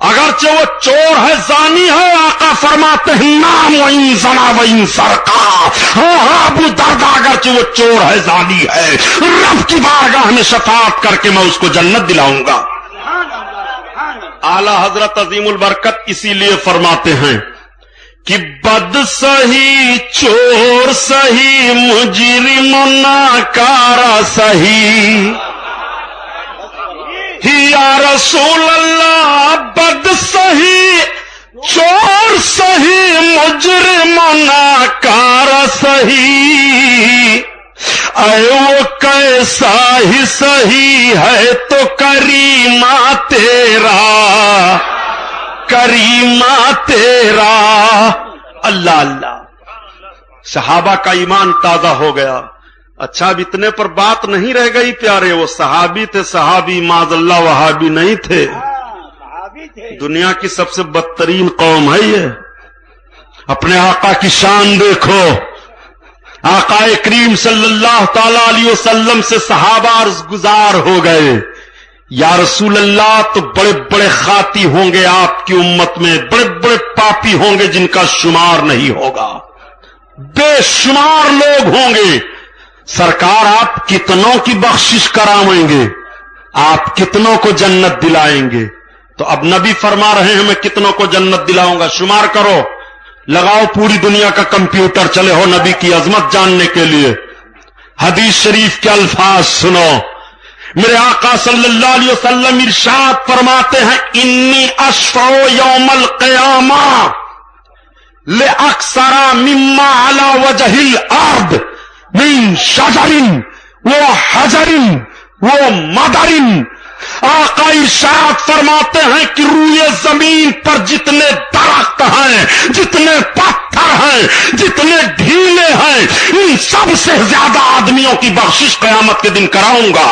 اگرچہ وہ چور ہے، زانی ہے، آقا فرماتے ہیں نام وہیں زنا وہیں سرقا. ہاں ابو درداء اگرچہ وہ چور ہے، زانی ہے، رب کی بارگاہ میں شفاعت کر کے میں اس کو جنت دلاؤں گا. اعلی حضرت عظیم البرکت اسی لیے فرماتے ہیں کہ بد سہی چور سہی مجرم ناکارہ سہی یا رسول اللہ، بد سہی چور سہی مجرم ناکارہ سہی، اے وہ کیسا ہی سہی ہے تو کریمہ تیرا، کریمہ تیرا. اللہ اللہ، صحابہ کا ایمان تازہ ہو گیا. اچھا اب اتنے پر بات نہیں رہ گئی پیارے، وہ صحابی تھے، صحابی معاذ اللہ وہابی نہیں تھے. دنیا کی سب سے بدترین قوم ہے یہ. اپنے آقا کی شان دیکھو. آقا کریم صلی اللہ تعالی علیہ وسلم سے صحابہ عرض گزار ہو گئے، یا رسول اللہ تو بڑے بڑے خاطی ہوں گے آپ کی امت میں، بڑے بڑے پاپی ہوں گے جن کا شمار نہیں ہوگا، بے شمار لوگ ہوں گے. سرکار آپ کتنوں کی بخشش کرائیں گے، آپ کتنوں کو جنت دلائیں گے؟ تو اب نبی فرما رہے ہیں میں کتنوں کو جنت دلاؤں گا، شمار کرو، لگاؤ پوری دنیا کا کمپیوٹر چلے ہو نبی کی عظمت جاننے کے لیے. حدیث شریف کے الفاظ سنو. میرے آقا صلی اللہ علیہ وسلم ارشاد فرماتے ہیں انی اشفع یوم القیامہ لأکثر مما علی وجہ الارض من شجر و حجر و مدر. آقا ارشاد فرماتے ہیں کہ روئے زمین پر جتنے درخت ہیں، جتنے پتھر ہیں، جتنے ڈھیلے ہیں، ان سب سے زیادہ آدمیوں کی بخشش قیامت کے دن کراؤں گا.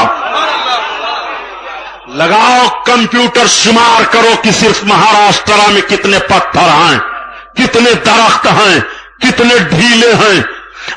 لگاؤ کمپیوٹر، شمار کرو کہ صرف مہاراشٹر میں کتنے پتھر ہیں، کتنے درخت ہیں، کتنے ڈھیلے ہیں.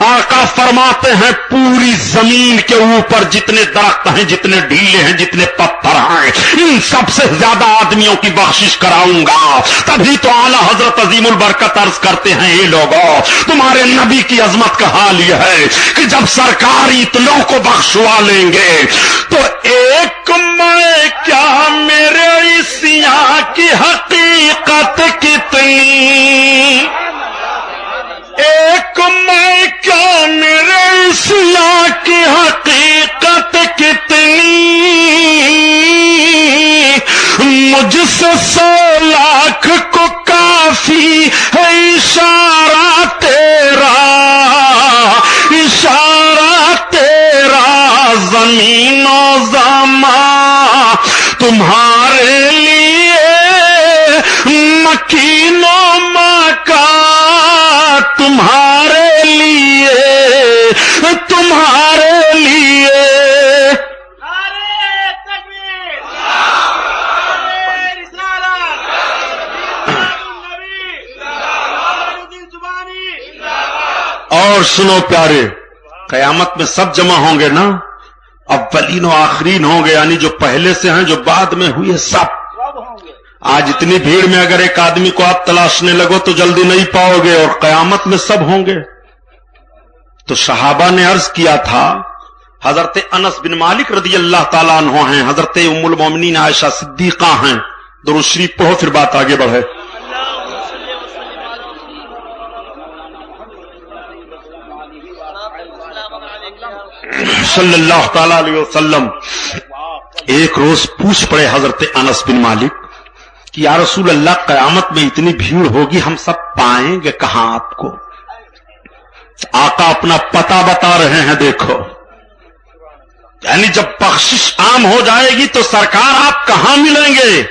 آقا فرماتے ہیں پوری زمین کے اوپر جتنے درخت ہیں، جتنے ڈھیلے ہیں، جتنے پتھر ہیں، ان سب سے زیادہ آدمیوں کی بخشش کراؤں گا. تبھی تو اعلیٰ حضرت عظیم البرکت عرض کرتے ہیں اے لوگوں، تمہارے نبی کی عظمت کا حال یہ ہے کہ جب سرکار اتنوں کو بخشوا لیں گے تو ایک میں کیا میرے عیسیاں کی حقیقت کتنی، ایک میں کیا میرے عیسیاں کی حقیقت کتنی، مجھ سے 100 لاکھ کو کافی ہے اشارہ تیرا، اشارہ تیرا. زمین و زمان تمہارے لیے، مکین و مکان تمہارے لیے، تمہارے لیے. اور سنو پیارے، قیامت میں سب جمع ہوں گے نا، اولین و آخرین ہوں گے، یعنی جو پہلے سے ہیں جو بعد میں ہوئے سب. آج اتنی بھیڑ میں اگر ایک آدمی کو آپ تلاشنے لگو تو جلدی نہیں پاؤ گے، اور قیامت میں سب ہوں گے. تو صحابہ نے عرض کیا تھا، حضرت انس بن مالک رضی اللہ تعالیٰ عنہ ہیں، حضرت ام المومنین عائشہ صدیقہ ہیں. درود شریف پڑھو پھر بات آگے بڑھے. صلی اللہ تعالی علیہ وسلم ایک روز پوچھ پڑے حضرت انس بن مالک کہ یا رسول اللہ قیامت میں اتنی بھیڑ ہوگی، ہم سب پائیں گے کہاں آپ کو؟ آقا اپنا پتہ بتا رہے ہیں، دیکھو، یعنی جب بخشش عام ہو جائے گی تو سرکار آپ کہاں ملیں گے؟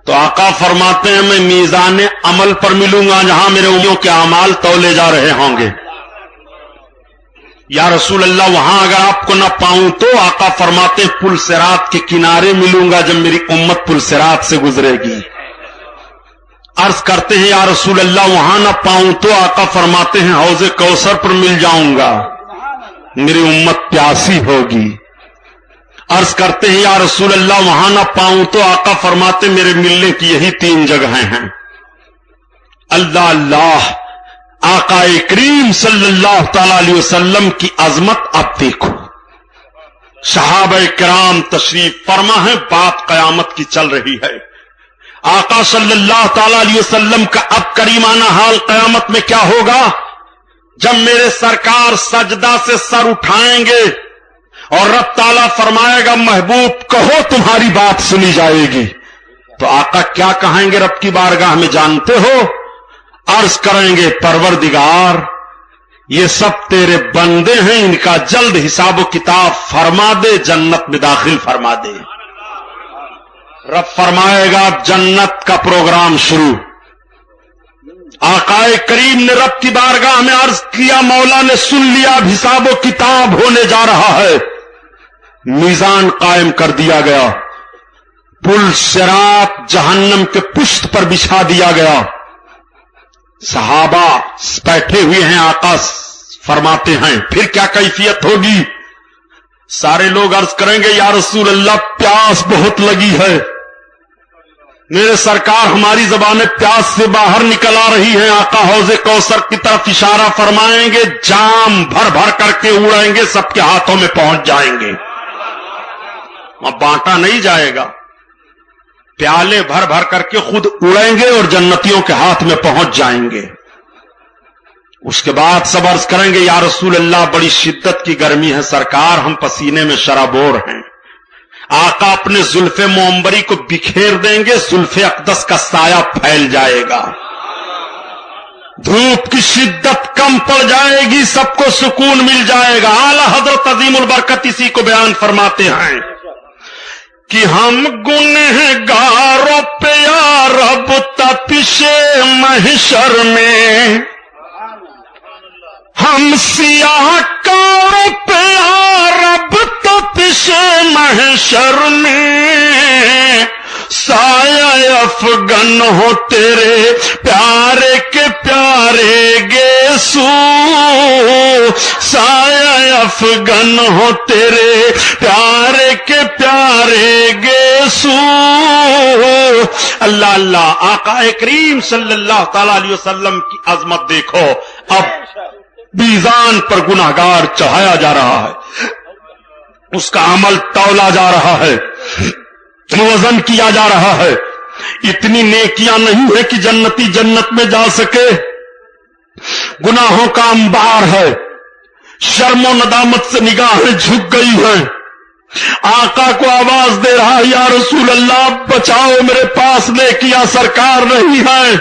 تو آقا فرماتے ہیں میں میزان عمل پر ملوں گا، جہاں میرے امتوں کے اعمال تولے جا رہے ہوں گے. یا رسول اللہ وہاں اگر آپ کو نہ پاؤں تو آقا فرماتے ہیں پل صراط کے کنارے ملوں گا جب میری امت پل صراط سے گزرے گی. عرض کرتے ہیں یا رسول اللہ وہاں نہ پاؤں تو آقا فرماتے ہیں حوض کوثر پر مل جاؤں گا، میری امت پیاسی ہوگی. عرض کرتے ہیں یا رسول اللہ وہاں نہ پاؤں تو آقا فرماتے میرے ملنے کی یہی 3 جگہیں ہیں. اللہ اللہ، آقا کریم صلی اللہ تعالی علیہ وسلم کی عظمت اب دیکھو. صحابہ کرام تشریف فرما ہے، بات قیامت کی چل رہی ہے. آقا صلی اللہ تعالی علیہ وسلم کا اب کریمانہ حال قیامت میں کیا ہوگا؟ جب میرے سرکار سجدہ سے سر اٹھائیں گے اور رب تعالیٰ فرمائے گا محبوب کہو تمہاری بات سنی جائے گی، تو آقا کیا کہیں گے رب کی بارگاہ میں جانتے ہو؟ عرض کریں گے پروردگار یہ سب تیرے بندے ہیں، ان کا جلد حساب و کتاب فرما دے، جنت میں داخل فرما دے. رب فرمائے گا اب جنت کا پروگرام شروع. آقا کریم نے رب کی بارگاہ میں عرض کیا مولا نے سن لیا، اب حساب و کتاب ہونے جا رہا ہے. میزان قائم کر دیا گیا، پل صراط جہنم کے پشت پر بچھا دیا گیا. صحابہ بیٹھے ہوئے ہیں، آقا فرماتے ہیں پھر کیا کیفیت ہوگی؟ سارے لوگ عرض کریں گے یا رسول اللہ پیاس بہت لگی ہے، میرے سرکار ہماری زبانیں پیاس سے باہر نکل آ رہی ہیں. آقا حوض کوثر کی طرف اشارہ فرمائیں گے، جام بھر بھر کر کے اڑیں گے، سب کے ہاتھوں میں پہنچ جائیں گے. وہاں بانٹا نہیں جائے گا، پیالے بھر بھر کر کے خود اڑیں گے اور جنتیوں کے ہاتھ میں پہنچ جائیں گے. اس کے بعد سب عرض کریں گے یا رسول اللہ بڑی شدت کی گرمی ہے سرکار، ہم پسینے میں شرابور ہیں. آقا اپنے زلف منبری کو بکھیر دیں گے، زلف اقدس کا سایہ پھیل جائے گا، دھوپ کی شدت کم پڑ جائے گی، سب کو سکون مل جائے گا. اعلی حضرت عظیم البرکت اسی کو بیان فرماتے ہیں کہ ہم گنہگاروں پہ یا رب تپش محشر میں، ہم سیاہ کاروں پہ یا رب تپش محشر میں، سایہ افغن ہو تیرے پیارے کے پیارے گیسو، سایہ افغن ہو تیرے پیارے کے پیارے گیسو. اللہ اللہ، آقا کریم صلی اللہ تعالی علیہ وسلم کی عظمت دیکھو. اب میزان پر گناہگار چڑھایا جا رہا ہے، اس کا عمل تولا جا رہا ہے، وزن کیا جا رہا ہے. اتنی نیکیاں نہیں ہے کہ جنتی جنت میں جا سکے، گناہوں کا انبار ہے. شرم و ندامت سے نگاہیں جھک گئی ہیں. آقا کو آواز دے رہا ہے یا رسول اللہ بچاؤ، میرے پاس نیکیاں سرکار نہیں ہے.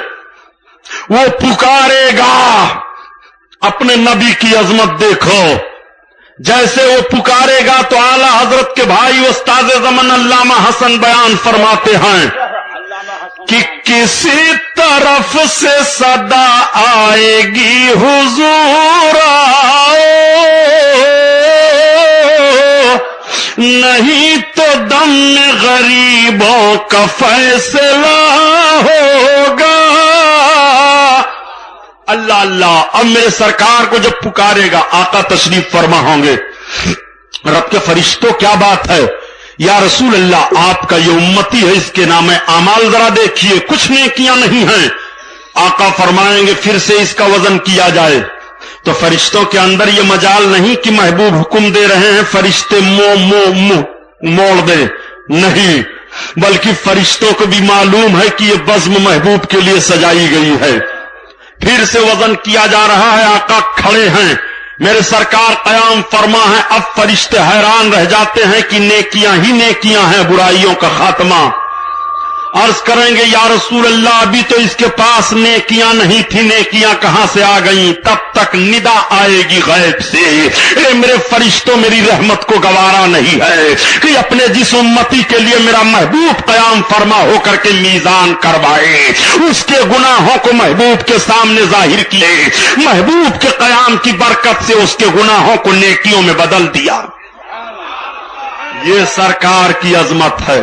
وہ پکارے گا. اپنے نبی کی عظمت دیکھو، جیسے وہ پکارے گا تو اعلی حضرت کے بھائی استاد زمن علامہ حسن بیان فرماتے ہیں کہ کسی طرف سے صدا آئے گی حضور آؤ، نہیں تو دم غریبوں کا فیصلہ ہوگا. اللہ اللہ، اب میرے سرکار کو جب پکارے گا آقا تشریف فرما ہوں گے. رب کے فرشتوں کیا بات ہے یا رسول اللہ، آپ کا یہ امتی ہے، اس کے نام اعمال ذرا دیکھیے، کچھ نیکیاں نہیں ہیں. آقا فرمائیں گے پھر سے اس کا وزن کیا جائے. تو فرشتوں کے اندر یہ مجال نہیں کہ محبوب حکم دے رہے ہیں فرشتے منہ موڑ دیں، نہیں، بلکہ فرشتوں کو بھی معلوم ہے کہ یہ بزم محبوب کے لیے سجائی گئی ہے. پھر سے وزن کیا جا رہا ہے. آقا کھڑے ہیں، میرے سرکار قیام فرما ہے. اب فرشتے حیران رہ جاتے ہیں کہ نیکیاں ہی نیکیاں ہیں، برائیوں کا خاتمہ. عرض کریں گے یا رسول اللہ ابھی تو اس کے پاس نیکیاں نہیں تھی، نیکیاں کہاں سے آ گئیں؟ تب تک ندا آئے گی غیب سے، اے میرے فرشتوں میری رحمت کو گوارا نہیں ہے کہ اپنے جس امتی کے لیے میرا محبوب قیام فرما ہو کر کے میزان کروائے، اس کے گناہوں کو محبوب کے سامنے ظاہر کیے، محبوب کے قیام کی برکت سے اس کے گناہوں کو نیکیوں میں بدل دیا. یہ سرکار کی عظمت ہے.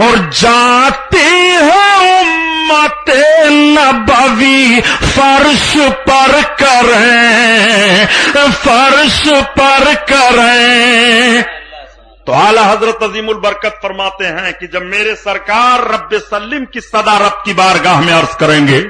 اور جاتی ہے امت نبوی فرش پر کریں، فرش پر کریں۔ تو اعلی حضرت عظیم البرکت فرماتے ہیں کہ جب میرے سرکار رب سلم کی صدارت کی بارگاہ میں عرض کریں گے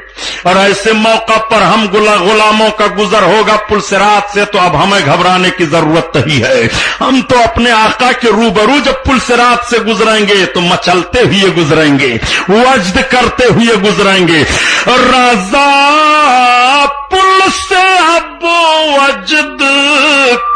اور ایسے موقع پر ہم غلاموں کا گزر ہوگا پل صراط سے، تو اب ہمیں گھبرانے کی ضرورت نہیں ہے۔ ہم تو اپنے آقا کے روبرو جب پل صراط سے گزریں گے تو مچلتے ہوئے گزریں گے، وجد کرتے ہوئے گزریں گے۔ رضا پل سے اب وجد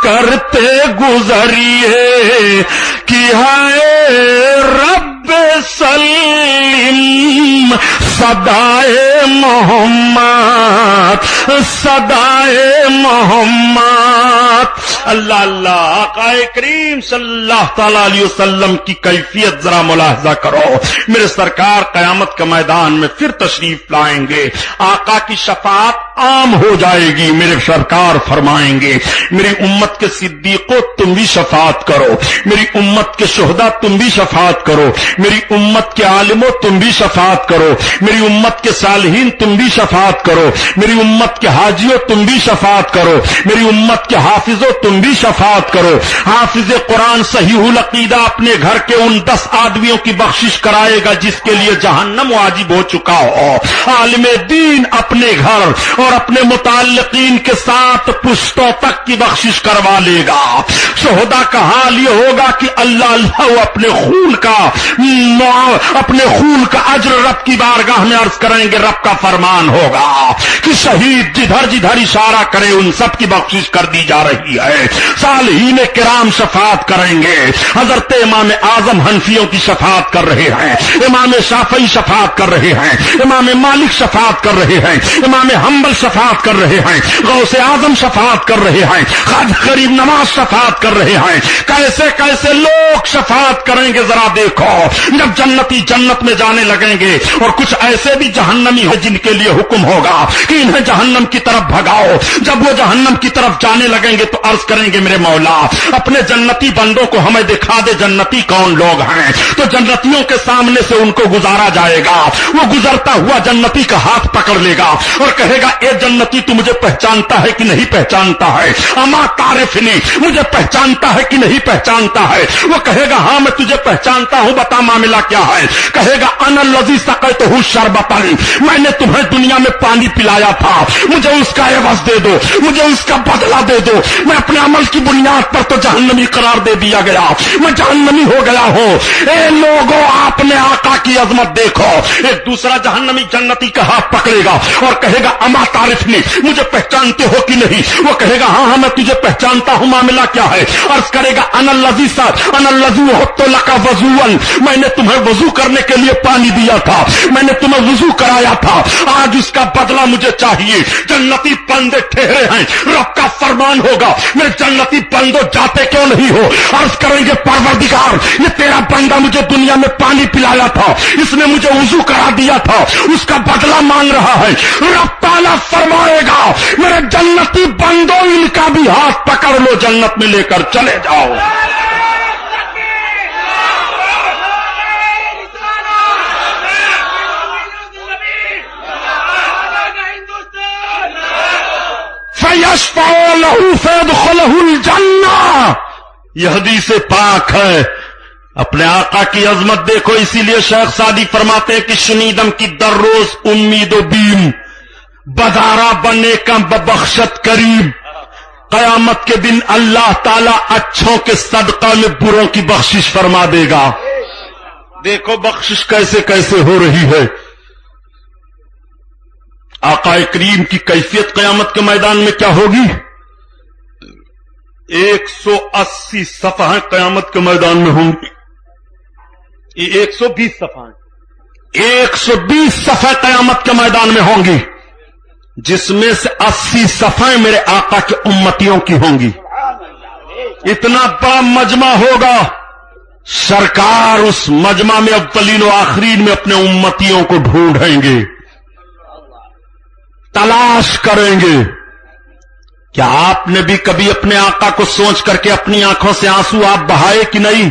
کرتے گزریے کہ ہے رب سلیم صدائے محمد، صدائے محمد۔ اللہ اللہ، آقا کریم صلی اللہ تعالی علیہ وسلم کی کیفیت ذرا ملاحظہ کرو۔ میرے سرکار قیامت کے میدان میں پھر تشریف لائیں گے، آقا کی شفاعت عام ہو جائے گی۔ میرے سرکار فرمائیں گے میری امت کے صدیقوں تم بھی شفاعت کرو، میری امت کے شہداء تم بھی شفاعت کرو، میری امت کے عالموں تم بھی شفاعت کرو، میری امت کے صالحین تم بھی شفاعت کرو، میری امت کے حاجیوں تم بھی شفاعت کرو، میری امت کے حافظوں تم بھی شفاعت کرو۔ حافظ قرآن صحیح العقیدہ اپنے گھر کے ان 10 آدمیوں کی بخشش کرائے گا جس کے لیے جہنم واجب ہو چکا ہو۔ عالم دین اپنے گھر اور اپنے متعلقین کے ساتھ پشتوں تک کی بخشش کروا لے گا۔ شہداء کا حال یہ ہوگا کہ اللہ اللہ وہ اپنے خون کا اجر رب کی بارگاہ میں عرض کریں گے۔ رب کا فرمان ہوگا کہ شہید جدھر جدھر اشارہ کرے ان سب کی بخشش کر دی جا رہی ہے۔ صالحین کرام شفاعت کریں گے۔ حضرت امام اعظم حنفیوں کی شفاعت کر رہے ہیں، امام شافعی شفاعت کر رہے ہیں، امام مالک شفاعت کر رہے ہیں، امام حنبل شفاعت کر رہے ہیں، غوث اعظم شفاعت کر رہے ہیں، خواجہ غریب نواز شفاعت کر رہے ہیں۔ کیسے کیسے لوگ شفاعت کریں گے ذرا دیکھو۔ جب جنتی جنت میں جانے لگیں گے اور کچھ ایسے بھی جہنمی ہیں جن کے لیے حکم ہوگا کہ انہیں جہنم کی طرف بھگاؤ، جب وہ جہنم کی طرف جانے لگیں گے تو عرض کریں گے میرے مولا اپنے جنتی بندوں کو ہمیں دکھا دے جنتی کون لوگ ہیں۔ تو جنتیوں کے سامنے سے ان کو گزارا جائے گا، وہ گزرتا ہوا جنتی کا ہاتھ پکڑ لے گا اور کہے گا اے جنتی تو مجھے پہچانتا ہے کہ نہیں پہچانتا ہے؟ اما تعرفنی، مجھے پہچانتا ہے کہ نہیں پہچانتا ہے؟ وہ کہے گا ہاں میں تجھے پہچانتا ہوں، بتا معاملہ کیا ہے؟ کہے گا انا الذی سقیتہ شربۃ، میں نے تمہیں دنیا میں پانی پلایا تھا، مجھے اس کا عوض دے دو، مجھے اس کا بدلہ دے دو۔ میں اپنے عمل کی بنیاد پر تو جہنمی قرار دے دیا گیا، میں جہنمی ہو گیا ہوں۔ اے لوگوں آپ نے آقا کی عظمت دیکھو۔ ایک دوسرا جہنمی جنتی کا ہاتھ پکڑے گا اور کہے گا اما تعرفنی، مجھے پہچانتے ہو کہ نہیں؟ وہ کہے گا ہاں ہاں میں تجھے پہچانتا ہوں، معاملہ کیا ہے؟ عرض کرے گا انا الذی وهبت لك وضوءا، میں نے تمہیں وضو کرنے کے لیے پانی دیا تھا، میں نے تمہیں وضو کرایا تھا، آج اس کا بدلہ مجھے چاہیے۔ جنتی بندے ٹھہرے ہیں، رب کا فرمان ہوگا میرے جنتی بندوں جاتے کیوں نہیں ہو؟ عرض کریں گے پروردگار یہ تیرا بندہ مجھے دنیا میں پانی پلایا تھا، اس نے مجھے وضو کرا دیا تھا، اس کا بدلہ مانگ رہا ہے۔ رب تعالیٰ فرمائے گا میرے جنتی بندوں ان کا بھی ہاتھ پکڑ لو، جنت میں لے کر چلے جاؤ۔ فَيَشْفَعُ لَهُ فَيَدْخُلُهُ الْجَنَّةَ، یہ حدیث پاک ہے۔ اپنے آقا کی عظمت دیکھو، اسی لیے شیخ سعدی فرماتے ہیں کہ شنیدم کی در روز امید و بیم، بدارہ بنے کا ببخشت کریم۔ قیامت کے دن اللہ تعالیٰ اچھوں کے صدقہ میں بروں کی بخشش فرما دے گا۔ دیکھو بخشش کیسے کیسے ہو رہی ہے۔ آقا کریم کی کیفیت قیامت کے میدان میں کیا ہوگی؟ 180 صفحیں قیامت کے میدان میں ہوں گی، یہ 120 صفحیں 120 صفحیں قیامت کے میدان میں ہوں گی، جس میں سے 80 صفحیں میرے آقا کے امتیوں کی ہوں گی۔ اتنا بڑا مجمع ہوگا، سرکار اس مجمع میں اولین و آخرین میں اپنے امتیوں کو ڈھونڈیں گے، تلاش کریں گے۔ کیا آپ نے بھی کبھی اپنے آقا کو سوچ کر کے اپنی آنکھوں سے آنسو آپ بہائے کہ نہیں؟